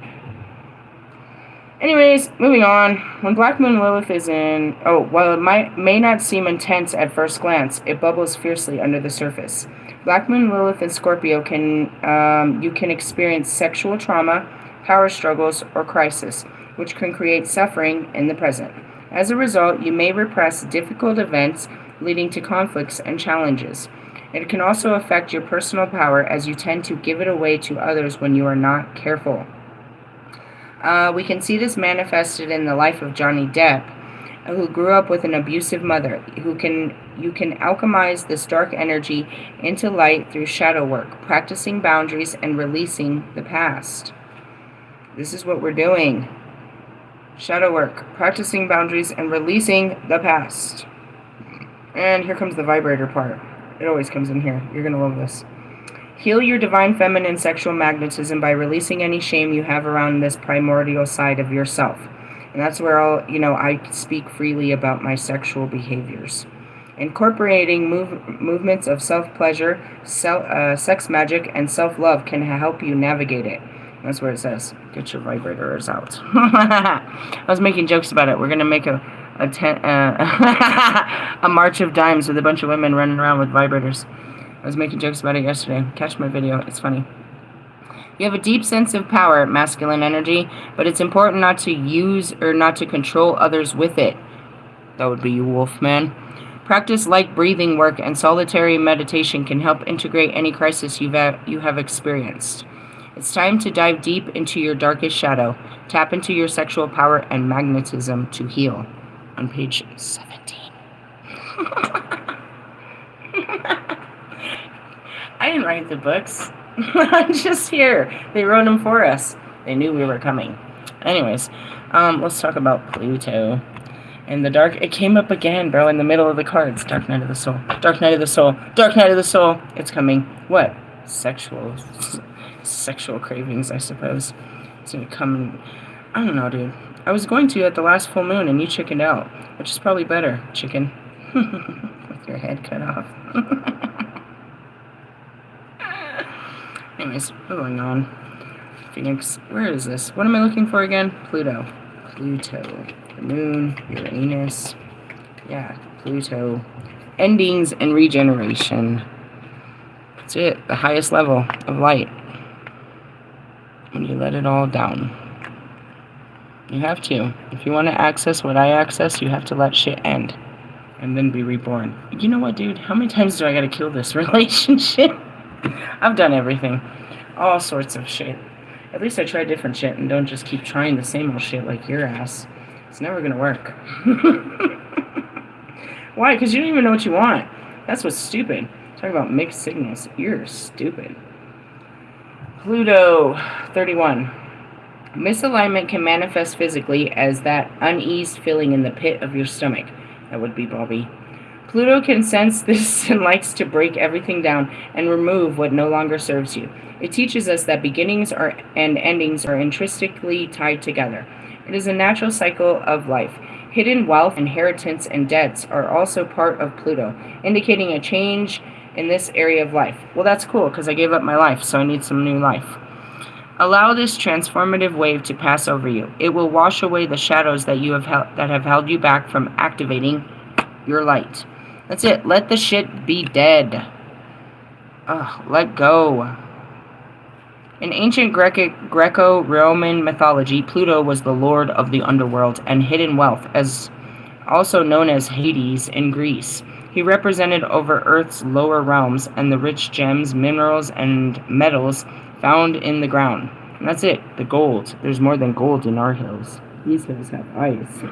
Speaker 1: Anyways, moving on. When Black Moon Lilith is in... while it may not seem intense at first glance, it bubbles fiercely under the surface. Black Moon Lilith in Scorpio you can experience sexual trauma, power struggles, or crisis, which can create suffering in the present. As a result, you may repress difficult events, leading to conflicts and challenges. It can also affect your personal power as you tend to give it away to others when you are not careful. We can see this manifested in the life of Johnny Depp, who grew up with an abusive mother. You can alchemize this dark energy into light through shadow work, practicing boundaries and releasing the past. This is what we're doing. Shadow work, practicing boundaries and releasing the past. And here comes the vibrator part. It always comes in here. You're going to love this. Heal your divine feminine sexual magnetism by releasing any shame you have around this primordial side of yourself. And that's where I speak freely about my sexual behaviors. Incorporating movements of self-pleasure, sex magic, and self-love can help you navigate it. That's where it says, get your vibrators out. I was making jokes about it. We're going to make a march of dimes with a bunch of women running around with vibrators. I was making jokes about it yesterday. Catch my video. It's funny. You have a deep sense of power, masculine energy, but it's important not to use or not to control others with it. That would be you, Wolfman. Practice light breathing work and solitary meditation can help integrate any crisis you have experienced. It's time to dive deep into your darkest shadow. Tap into your sexual power and magnetism to heal. On page 17. I didn't write the books. I'm just here. They wrote them for us. They knew we were coming. Anyways, let's talk about Pluto. And the dark, it came up again, bro, in the middle of the cards. Dark Night of the Soul. Dark Night of the Soul. Dark Night of the Soul. It's coming. What? Sexual cravings, I suppose. It's gonna come. I don't know, dude. I was going to at the last full moon, and you chickened out, which is probably better, chicken. With your head cut off. Anyways, moving on. Phoenix, where is this? What am I looking for again? Pluto. The moon, Uranus. Yeah, Pluto. Endings and regeneration. That's it. The highest level of light. When you let it all down. You have to. If you want to access what I access, you have to let shit end. And then be reborn. You know what, dude? How many times do I gotta kill this relationship? I've done everything. All sorts of shit. At least I try different shit and don't just keep trying the same old shit like your ass. It's never gonna work. Why? Because you don't even know what you want. That's what's stupid. Talking about mixed signals. You're stupid. Pluto, 31. Misalignment can manifest physically as that uneased feeling in the pit of your stomach. That would be Bobby. Pluto can sense this and likes to break everything down and remove what no longer serves you. It teaches us that beginnings and endings are intrinsically tied together. It is a natural cycle of life. Hidden wealth, inheritance, and debts are also part of Pluto, indicating a change in this area of life. Well, that's cool, because I gave up my life, so I need some new life. Allow this transformative wave to pass over you. It will wash away the shadows that have held you back from activating your light. That's it. Let the shit be dead. Let go. In ancient Greco-Roman mythology, Pluto was the lord of the underworld and hidden wealth, as also known as Hades in Greece. He represented over Earth's lower realms and the rich gems, minerals, and metals found in the ground. And that's it, the gold. There's more than gold in our hills. These hills have ice.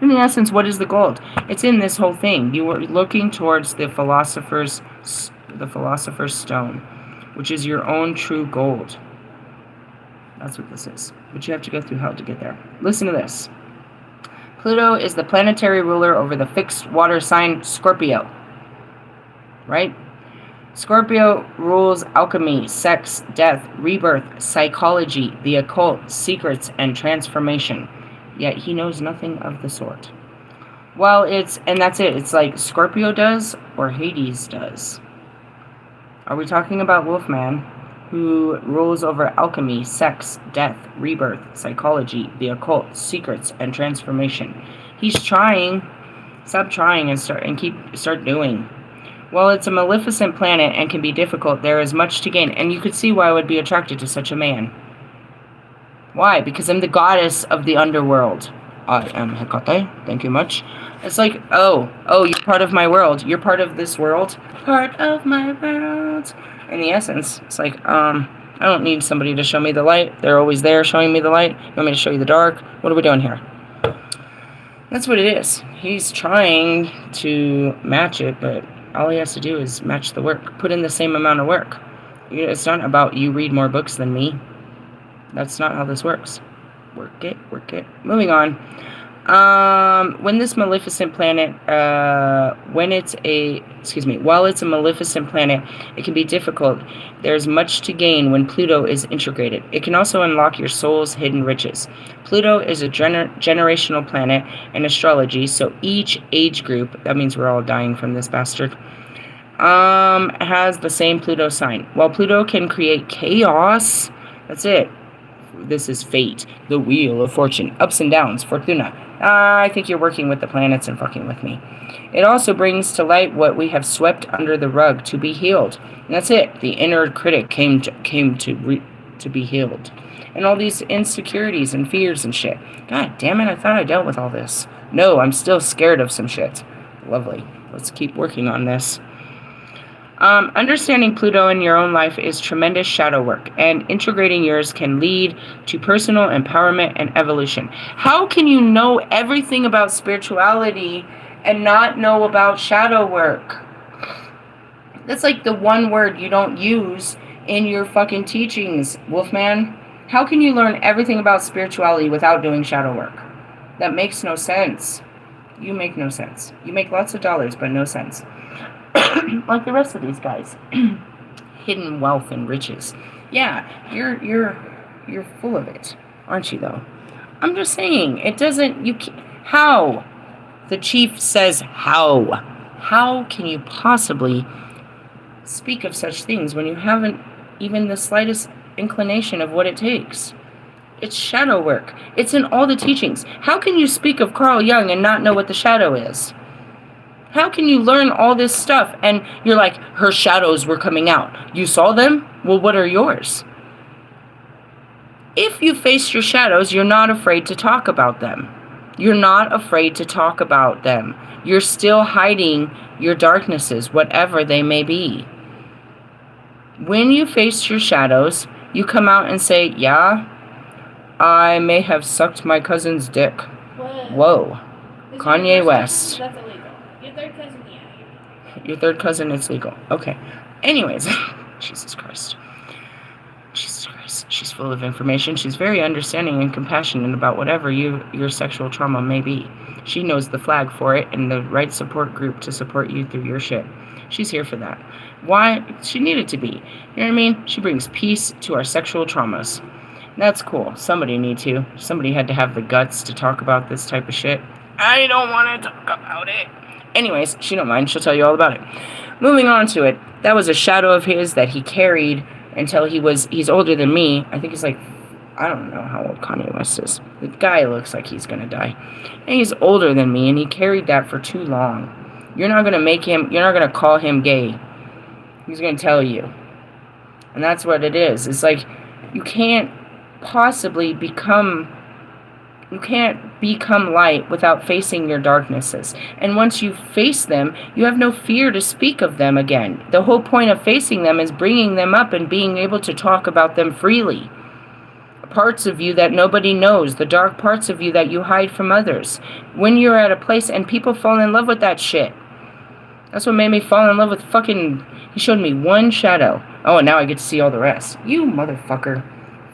Speaker 1: In the essence, what is the gold? It's in this whole thing. You are looking towards the philosopher's stone, which is your own true gold. That's what this is. But you have to go through hell to get there. Listen to this. Pluto is the planetary ruler over the fixed water sign Scorpio. Right? Scorpio rules alchemy, sex, death, rebirth, psychology, the occult, secrets, and transformation. Yet he knows nothing of the sort. Well, and that's it. It's like Scorpio does or Hades does. Are we talking about Wolfman, who rules over alchemy, sex, death, rebirth, psychology, the occult, secrets, and transformation? He's trying. Stop trying and start doing. While it's a maleficent planet and can be difficult, there is much to gain, and you could see why I would be attracted to such a man. Why? Because I'm the goddess of the underworld. I am Hecate. Thank you much. It's like, oh, you're part of my world. You're part of this world. Part of my world. In the essence, it's like, I don't need somebody to show me the light. They're always there showing me the light. You want me to show you the dark? What are we doing here? That's what it is. He's trying to match it, but all he has to do is match the work. Put in the same amount of work. It's not about you read more books than me. That's not how this works. Work it. Moving on. When this maleficent planet, while it's a maleficent planet, it can be difficult. There's much to gain when Pluto is integrated. It can also unlock your soul's hidden riches. Pluto is a generational planet in astrology, so each age group, that means we're all dying from this bastard, has the same Pluto sign. While Pluto can create chaos, that's it. This is fate, the wheel of fortune, ups and downs, fortuna. I think you're working with the planets and fucking with me. It also brings to light what we have swept under the rug to be healed. And that's it. The inner critic came to be healed. And all these insecurities and fears and shit. God damn it, I thought I dealt with all this. No, I'm still scared of some shit. Lovely. Let's keep working on this. Understanding Pluto in your own life is tremendous shadow work, and integrating yours can lead to personal empowerment and evolution. How can you know everything about spirituality and not know about shadow work? That's like the one word you don't use in your fucking teachings, Wolfman. How can you learn everything about spirituality without doing shadow work? That makes no sense. You make no sense. You make lots of dollars, but no sense. Like the rest of these guys. Hidden wealth and riches. Yeah, you're full of it, aren't you though? I'm just saying, it doesn't, you can't, how? The chief says how? How can you possibly speak of such things when you haven't even the slightest inclination of what it takes? It's shadow work. It's in all the teachings. How can you speak of Carl Jung and not know what the shadow is? How can you learn all this stuff and you're like, her shadows were coming out? You saw them? Well, what are yours? If you face your shadows, you're not afraid to talk about them. You're not afraid to talk about them. You're still hiding your darknesses, whatever they may be. When you face your shadows, you come out and say, yeah, I may have sucked my cousin's dick.
Speaker 2: What?
Speaker 1: Whoa. Kanye West.
Speaker 2: That's illegal. Your third cousin, yeah.
Speaker 1: Your third cousin, it's legal. Okay. Anyways, Jesus Christ. Jesus Christ. She's full of information. She's very understanding and compassionate about whatever your sexual trauma may be. She knows the flag for it and the right support group to support you through your shit. She's here for that. Why? She needed to be. You know what I mean? She brings peace to our sexual traumas. That's cool. Somebody need to. Somebody had to have the guts to talk about this type of shit. I don't want to talk about it. Anyways, she don't mind. She'll tell you all about it. Moving on to it. That was a shadow of his that he carried until he's older than me. I think he's like, I don't know how old Kanye West is. The guy looks like he's going to die. And he's older than me, and he carried that for too long. You're not going to call him gay. He's going to tell you. And that's what it is. It's like, you can't become light without facing your darknesses. And once you face them, you have no fear to speak of them again. The whole point of facing them is bringing them up and being able to talk about them freely. Parts of you that nobody knows, the dark parts of you that you hide from others. When you're at a place and people fall in love with that shit. That's what made me fall in love with fucking... He showed me one shadow. Oh, and now I get to see all the rest. You motherfucker.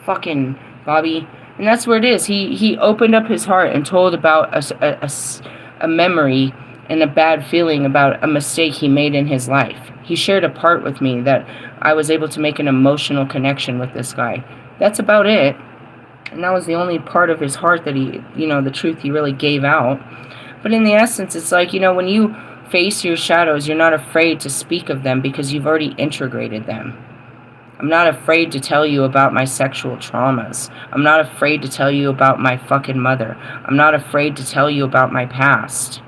Speaker 1: Fucking Bobby. And that's where it is. He opened up his heart and told about a memory and a bad feeling about a mistake he made in his life. He shared a part with me that I was able to make an emotional connection with this guy. That's about it. And that was the only part of his heart that he, the truth he really gave out. But in the essence, it's like, when you face your shadows, you're not afraid to speak of them because you've already integrated them. I'm not afraid to tell you about my sexual traumas. I'm not afraid to tell you about my fucking mother. I'm not afraid to tell you about my past.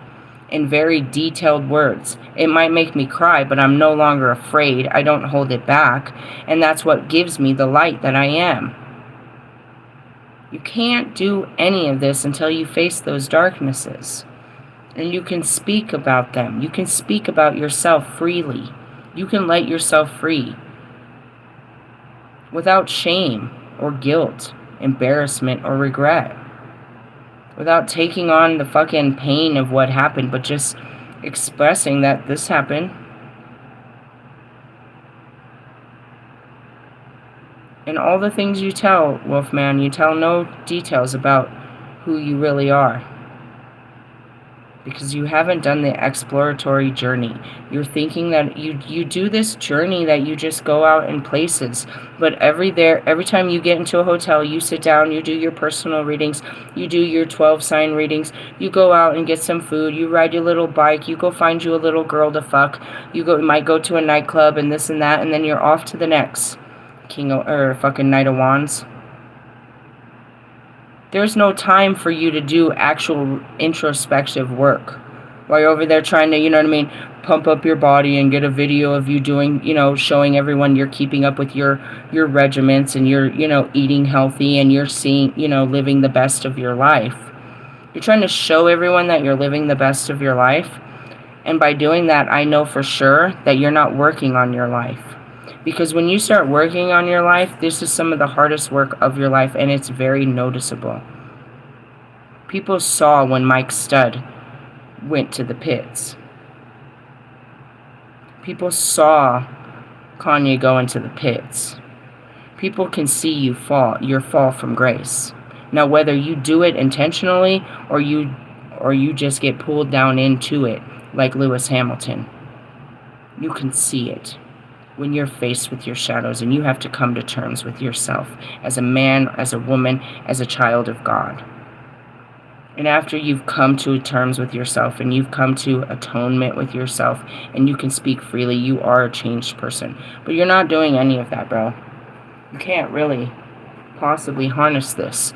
Speaker 1: In very detailed words. It might make me cry, but I'm no longer afraid. I don't hold it back. And that's what gives me the light that I am. You can't do any of this until you face those darknesses. And you can speak about them. You can speak about yourself freely. You can let yourself free. Without shame or guilt, embarrassment or regret. Without taking on the fucking pain of what happened, but just expressing that this happened. And all the things you tell, Wolfman, you tell no details about who you really are. Because you haven't done the exploratory journey. You're thinking that you do this journey that you just go out in places. But every time you get into a hotel, you sit down, you do your personal readings, you do your 12 sign readings, you go out and get some food, you ride your little bike, you go find you a little girl to fuck, you might go to a nightclub and this and that, and then you're off to the next fucking Knight of Wands. There's no time for you to do actual introspective work. While you're over there trying to, pump up your body and get a video of you doing, showing everyone you're keeping up with your regiments and you're, eating healthy and you're seeing, living the best of your life. You're trying to show everyone that you're living the best of your life. And by doing that, I know for sure that you're not working on your life. Because when you start working on your life, this is some of the hardest work of your life, and it's very noticeable. People saw when Mike Stud went to the pits. People saw Kanye go into the pits. People can see you fall, your fall from grace. Now, whether you do it intentionally or you just get pulled down into it, like Lewis Hamilton, you can see it. When you're faced with your shadows and you have to come to terms with yourself as a man, as a woman, as a child of God. And after you've come to terms with yourself and you've come to atonement with yourself and you can speak freely, you are a changed person. But you're not doing any of that, bro. You can't really possibly harness this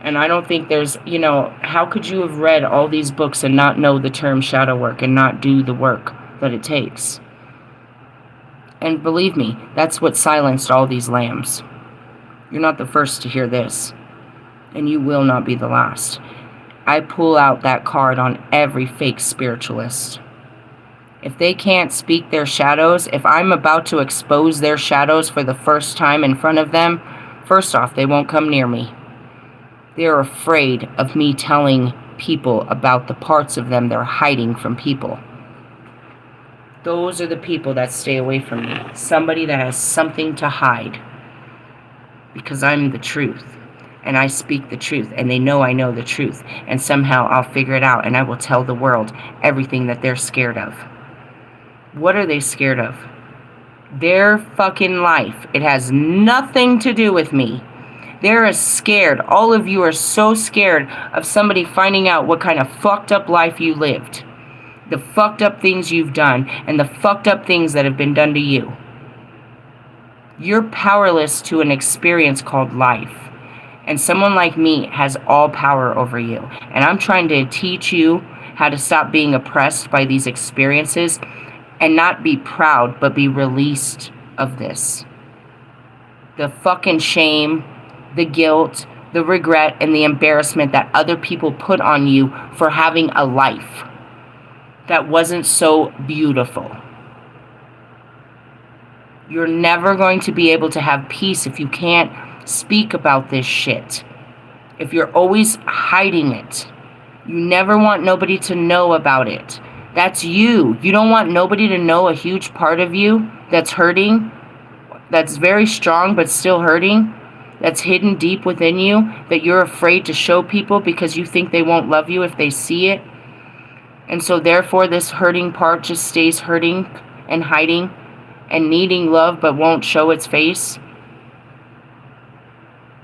Speaker 1: And I don't think there's, how could you have read all these books and not know the term shadow work and not do the work that it takes? And believe me, that's what silenced all these lambs. You're not the first to hear this, and you will not be the last. I pull out that card on every fake spiritualist. If they can't speak their shadows, if I'm about to expose their shadows for the first time in front of them, first off, they won't come near me. They're afraid of me telling people about the parts of them they're hiding from people. Those are the people that stay away from me. Somebody that has something to hide. Because I'm the truth. And I speak the truth. And they know I know the truth. And somehow I'll figure it out. And I will tell the world everything that they're scared of. What are they scared of? Their fucking life. It has nothing to do with me. They're scared. All of you are so scared of somebody finding out what kind of fucked up life you lived. The fucked up things you've done. And the fucked up things that have been done to you. You're powerless to an experience called life. And someone like me has all power over you. And I'm trying to teach you how to stop being oppressed by these experiences. And not be proud, but be released of this. The fucking shame, the guilt, the regret, and the embarrassment that other people put on you for having a life that wasn't so beautiful. You're never going to be able to have peace if you can't speak about this shit. If you're always hiding it. You never want nobody to know about it. That's you. You don't want nobody to know a huge part of you that's hurting, that's very strong but still hurting, that's hidden deep within you, that you're afraid to show people because you think they won't love you if they see it. And so therefore this hurting part just stays hurting and hiding and needing love but won't show its face.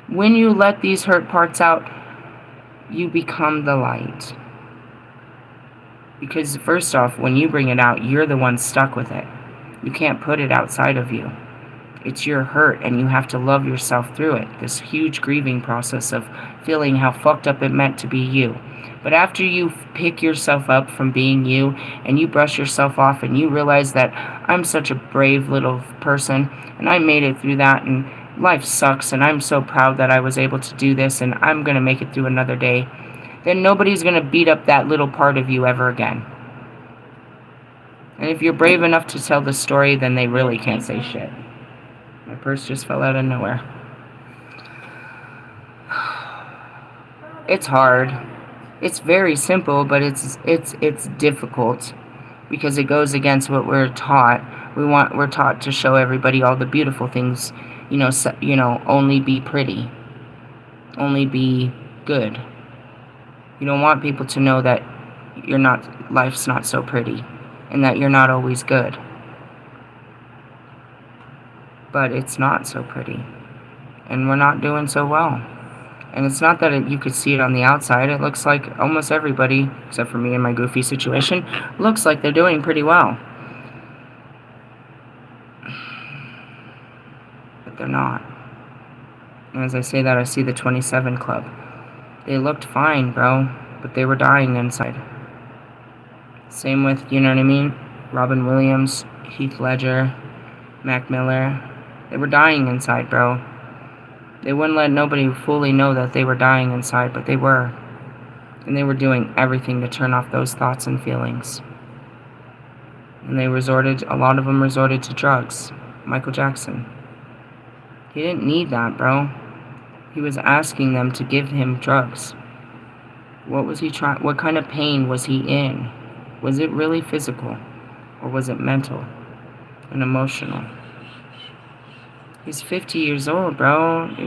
Speaker 1: When you let these hurt parts out, you become the light. Because first off, when you bring it out, you're the one stuck with it. You can't put it outside of you. It's your hurt, and you have to love yourself through it. This huge grieving process of feeling how fucked up it meant to be you. But after you pick yourself up from being you, and you brush yourself off, and you realize that I'm such a brave little person, and I made it through that, and life sucks, and I'm so proud that I was able to do this, and I'm going to make it through another day, then nobody's going to beat up that little part of you ever again. And if you're brave enough to tell the story, then they really can't say shit. My purse just fell out of nowhere. It's hard. It's very simple, but it's difficult because it goes against what we're taught. We're taught to show everybody all the beautiful things, only be pretty. Only be good. You don't want people to know that life's not so pretty and that you're not always good. But it's not so pretty. And we're not doing so well. And it's not that you could see it on the outside. It looks like almost everybody, except for me and my goofy situation, looks like they're doing pretty well. But they're not. And as I say that, I see the 27 Club. They looked fine, bro, but they were dying inside. Same with, you know what I mean? Robin Williams, Heath Ledger, Mac Miller. They were dying inside, bro. They wouldn't let nobody fully know that they were dying inside, but they were. And they were doing everything to turn off those thoughts and feelings. And a lot of them resorted to drugs. Michael Jackson. He didn't need that, bro. He was asking them to give him drugs. What was he trying? What kind of pain was he in? Was it really physical? Or was it mental and emotional? He's 50 years old, bro. He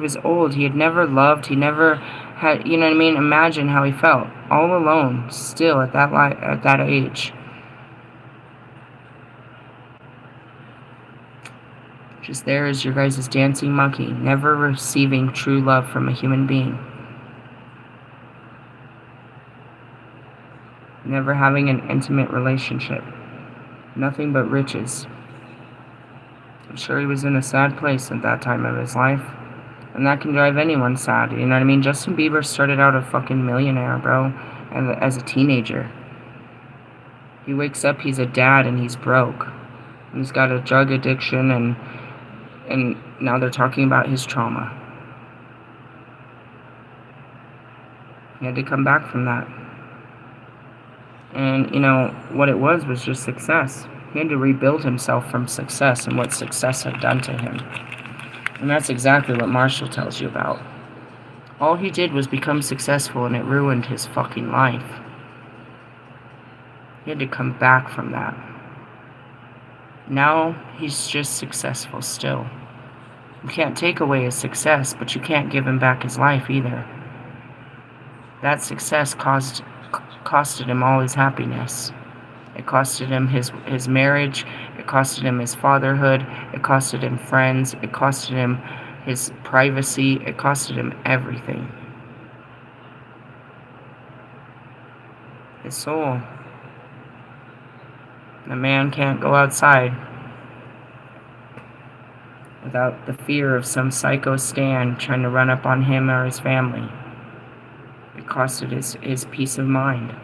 Speaker 1: was old. He had never loved. He never had, you know what I mean? Imagine how he felt. All alone, still at that age. Just there as your guys' dancing monkey, never receiving true love from a human being. Never having an intimate relationship. Nothing but riches. I'm sure he was in a sad place at that time of his life. And that can drive anyone sad, you know what I mean? Justin Bieber started out a fucking millionaire, bro, and as a teenager. He wakes up, he's a dad, and he's broke. And he's got a drug addiction, and now they're talking about his trauma. He had to come back from that. And, you know, what it was just success. He had to rebuild himself from success and what success had done to him. And that's exactly what Marshall tells you about. All he did was become successful, and it ruined his fucking life. He had to come back from that. Now he's just successful still. You can't take away his success, but you can't give him back his life either. That success costed him all his happiness. It costed him his marriage. It costed him his fatherhood. It costed him friends. It costed him his privacy. It costed him everything. His soul. The man can't go outside without the fear of some psycho Stan trying to run up on him or his family. It costed his peace of mind.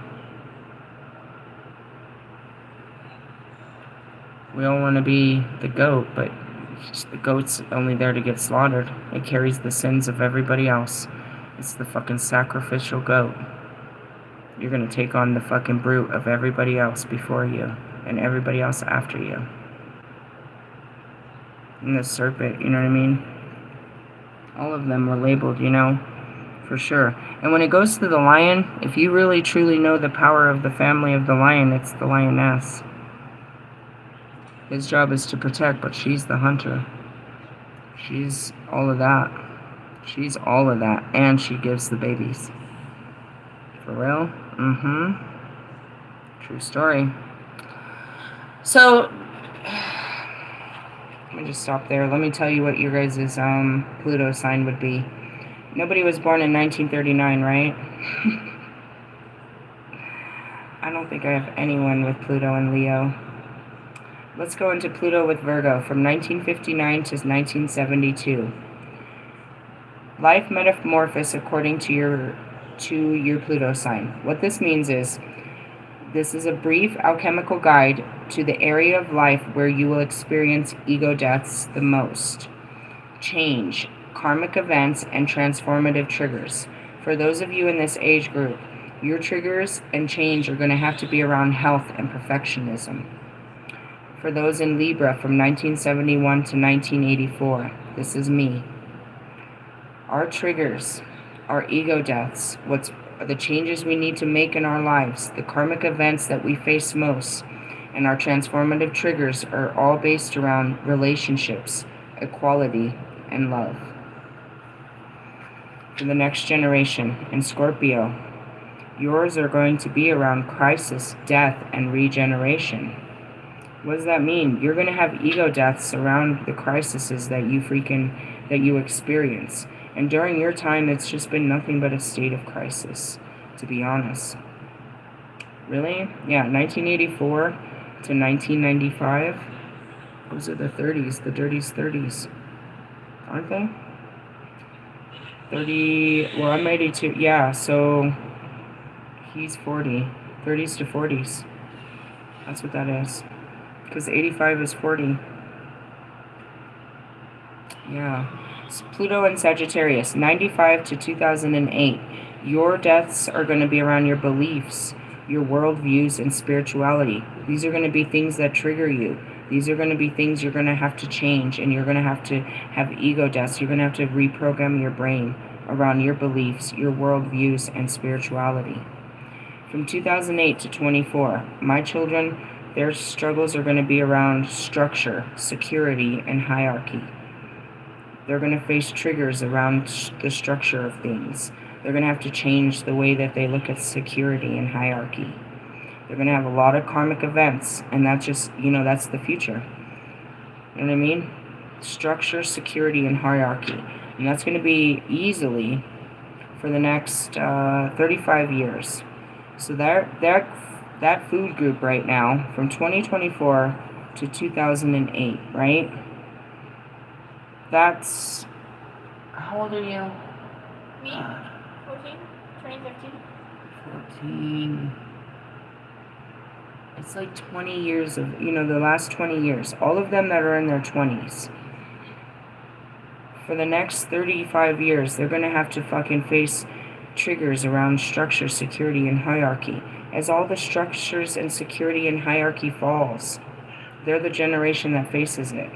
Speaker 1: We all want to be the goat, but the goat's only there to get slaughtered. It carries the sins of everybody else. It's the fucking sacrificial goat. You're gonna take on the fucking brute of everybody else before you, and everybody else after you. And the serpent, you know what I mean? All of them were labeled, you know, for sure. And when it goes to the lion, if you really truly know the power of the family of the lion, it's the lioness. His job is to protect, but she's the hunter. She's all of that. She's all of that. And she gives the babies. For real? True story. So, let me just stop there. Let me tell you what your guys' Pluto sign would be. Nobody was born in 1939, right? I don't think I have anyone with Pluto and Leo. Let's go into Pluto with Virgo from 1959 to 1972. Life metamorphosis according to your Pluto sign. What this means is, this is a brief alchemical guide to the area of life where you will experience ego deaths the most. Change, karmic events, and transformative triggers. For those of you in this age group, your triggers and change are going to have to be around health and perfectionism. For those in Libra from 1971 to 1984, this is me. Our triggers, our ego deaths, what's the changes we need to make in our lives, the karmic events that we face most, and our transformative triggers are all based around relationships, equality, and love. For the next generation, in Scorpio, yours are going to be around crisis, death, and regeneration. What does that mean? You're going to have ego deaths around the crises that you experience. And during your time, it's just been nothing but a state of crisis, to be honest. Really? Yeah, 1984 to 1995. Those are the 30s, the dirty's 30s. Aren't they? 30, well, I'm 82. Yeah, so he's 40. 30s to 40s. That's what that is. Because 85 is 40. Yeah. It's Pluto and Sagittarius, 95 to 2008. Your deaths are going to be around your beliefs, your worldviews, and spirituality. These are going to be things that trigger you. These are going to be things you're going to have to change, and you're going to have ego deaths. You're going to have to reprogram your brain around your beliefs, your worldviews, and spirituality. From 2008 to 24, my children, their struggles are going to be around structure, security, and hierarchy. They're going to face triggers around the structure of things. They're going to have to change the way that they look at security and hierarchy. They're going to have a lot of karmic events, and that's just, that's the future. You know what I mean? Structure, security, and hierarchy. And that's going to be easily for the next 35 years. So that food group right now, from 2024 to 2008, right? That's How old are you?
Speaker 2: Me? 14? Turning 15?
Speaker 1: 14. It's like 20 years of, the last 20 years. All of them that are in their 20s. For the next 35 years, they're going to have to fucking face triggers around structure, security, and hierarchy. As all the structures and security and hierarchy falls, they're the generation that faces it.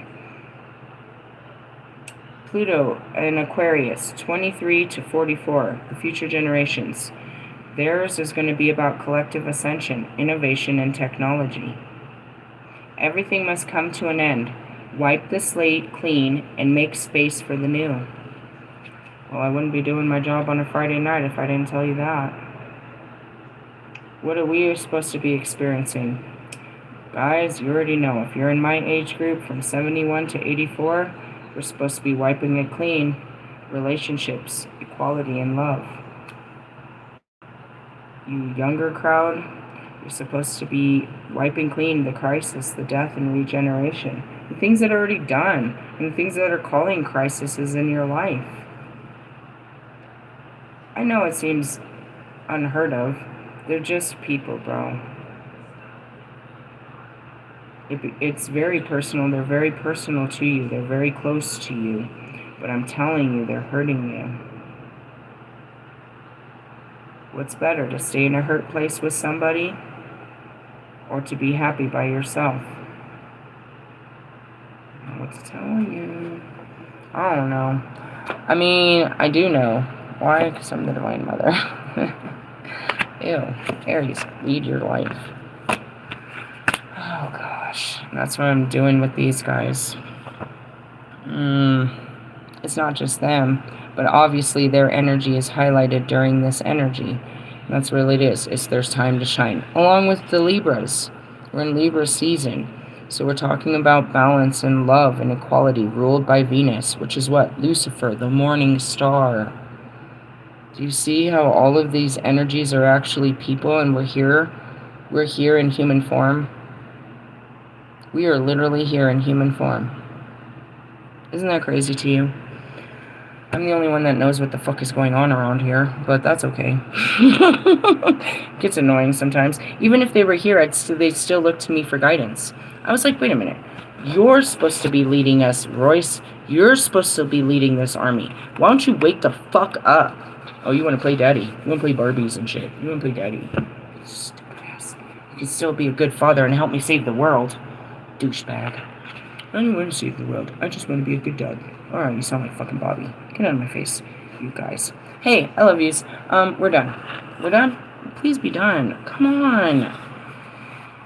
Speaker 1: Pluto and Aquarius, 23 to 44, the future generations. Theirs is going to be about collective ascension, innovation, and technology. Everything must come to an end. Wipe the slate clean and make space for the new. Well, I wouldn't be doing my job on a Friday night if I didn't tell you that. What are we supposed to be experiencing? Guys, you already know. If you're in my age group from 71 to 84, we're supposed to be wiping it clean. Relationships, equality, and love. You younger crowd, you're supposed to be wiping clean the crisis, the death, and regeneration. The things that are already done, and the things that are calling crises in your life. I know it seems unheard of. They're just people, bro. It's very personal. They're very personal to you. They're very close to you. But I'm telling you, they're hurting you. What's better, to stay in a hurt place with somebody or to be happy by yourself? I don't know what to tell you. I don't know. I mean, I do know. Why? Because I'm the Divine Mother. Ew. Aries, lead your life. Oh, gosh. That's what I'm doing with these guys. It's not just them, but obviously their energy is highlighted during this energy. That's what it is. It's their time to shine. Along with the Libras. We're in Libra season. So we're talking about balance and love and equality ruled by Venus, which is what? Lucifer, the morning star. Do you see how all of these energies are actually people and we're here? We're here in human form. We are literally here in human form. Isn't that crazy to you? I'm the only one that knows what the fuck is going on around here, but that's okay. It gets annoying sometimes. Even if they were here, they'd still look to me for guidance. I was like, wait a minute. You're supposed to be leading us, Royce. You're supposed to be leading this army. Why don't you wake the fuck up? Oh, you want to play daddy? You want to play Barbies and shit? You want to play daddy? Stupid ass. You can still be a good father and help me save the world. Douchebag. I don't want to save the world. I just want to be a good dad. Alright, you sound like fucking Bobby. Get out of my face, you guys. Hey, I love yous. We're done. We're done? Please be done. Come on.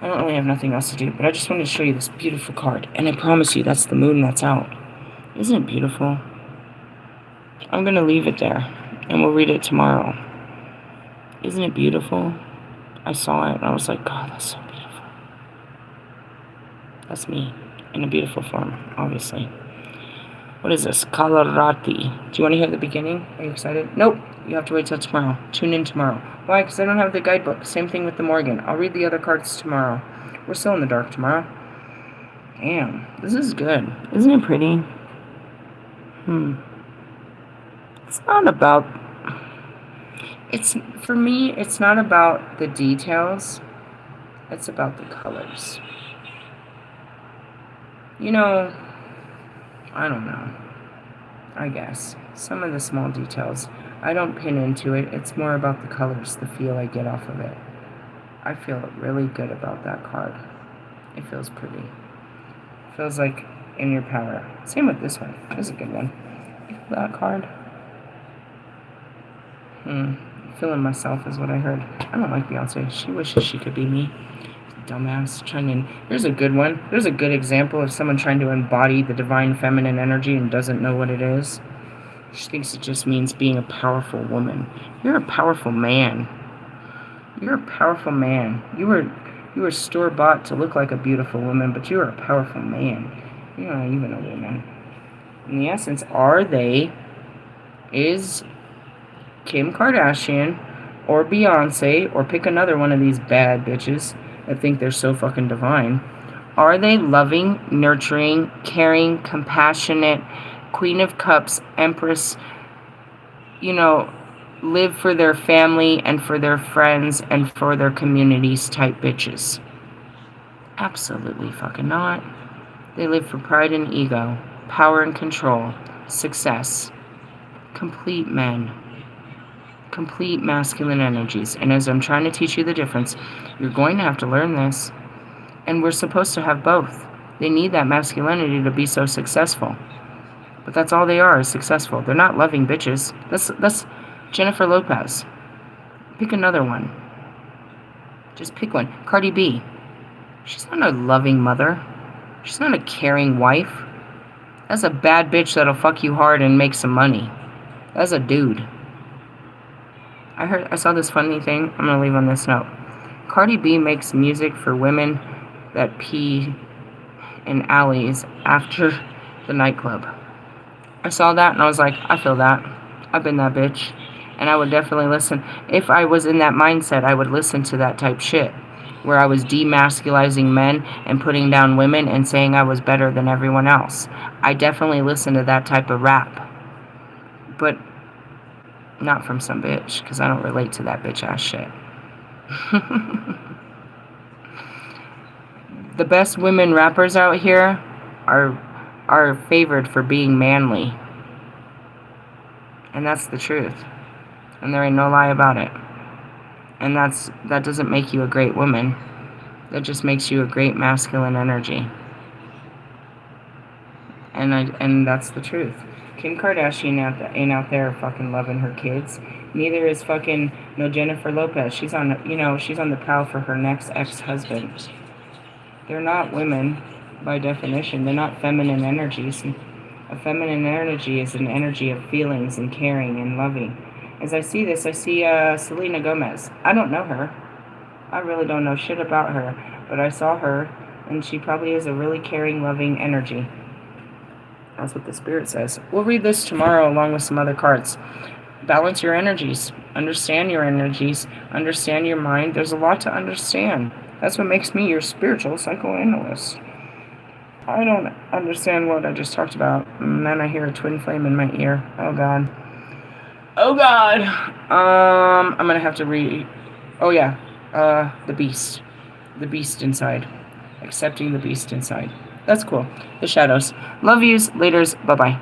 Speaker 1: I don't really have nothing else to do, but I just wanted to show you this beautiful card. And I promise you, that's the moon that's out. Isn't it beautiful? I'm going to leave it there, and we'll read it tomorrow. Isn't it beautiful? I saw it, and I was like, God, that's so beautiful. That's me, in a beautiful form, obviously. What is this? Kalarati. Do you want to hear the beginning? Are you excited? Nope. You have to wait till tomorrow. Tune in tomorrow. Why? Because I don't have the guidebook. Same thing with the Morgan. I'll read the other cards tomorrow. We're still in the dark tomorrow. Damn. This is good. Isn't it pretty? It's not about... For me, it's not about the details. It's about the colors. You know... I don't know. I guess. Some of the small details. I don't pin into it. It's more about the colors, the feel I get off of it. I feel really good about that card. It feels pretty. It feels like in your power. Same with this one. This is a good one. That card. Feeling myself is what I heard. I don't like Beyonce. She wishes she could be me. Dumbass. Here's a good one. There's a good example of someone trying to embody the divine feminine energy and doesn't know what it is. She thinks it just means being a powerful woman. You're a powerful man. You're a powerful man. You were store-bought to look like a beautiful woman, but you are a powerful man. You're not even a woman. In the essence, is Kim Kardashian or Beyonce, or pick another one of these bad bitches that think they're so fucking divine. Are they loving, nurturing, caring, compassionate, Queen of Cups, Empress, live for their family and for their friends and for their communities type bitches. Absolutely fucking not. They live for pride and ego, power and control, success. Complete men. Complete masculine energies. And as I'm trying to teach you the difference, you're going to have to learn this. And we're supposed to have both. They need that masculinity to be so successful. But that's all they are, is successful. They're not loving bitches. That's Jennifer Lopez. Pick another one. Just pick one. Cardi B. She's not a loving mother. She's not a caring wife. That's a bad bitch that'll fuck you hard and make some money. That's a dude. I saw this funny thing. I'm gonna leave on this note. Cardi B makes music for women that pee in alleys after the nightclub. I saw that and I was like, I feel that. I've been that bitch. And I would definitely listen. If I was in that mindset, I would listen to that type shit. Where I was demasculizing men and putting down women and saying I was better than everyone else. I definitely listen to that type of rap. But not from some bitch, because I don't relate to that bitch ass shit. The best women rappers out here are favored for being manly. And that's the truth. And there ain't no lie about it. And that doesn't make you a great woman. That just makes you a great masculine energy. And that's the truth. Kim Kardashian ain't out there fucking loving her kids. Neither is fucking Jennifer Lopez. She's on the prowl for her next ex-husband. They're not women by definition. They're not feminine energies. A feminine energy is an energy of feelings and caring and loving. As I see this, I see Selena Gomez. I don't know her. I really don't know shit about her. But I saw her, and she probably is a really caring, loving energy. That's what the spirit says. We'll read this tomorrow along with some other cards. Balance your energies. Understand your energies. Understand your mind. There's a lot to understand. That's what makes me your spiritual psychoanalyst. I don't understand what I just talked about. And then I hear a twin flame in my ear. Oh, God. Oh, God. I'm going to have to read... Oh, yeah. The beast. The beast inside. Accepting the beast inside. That's cool. The shadows. Love yous. Laters. Bye-bye.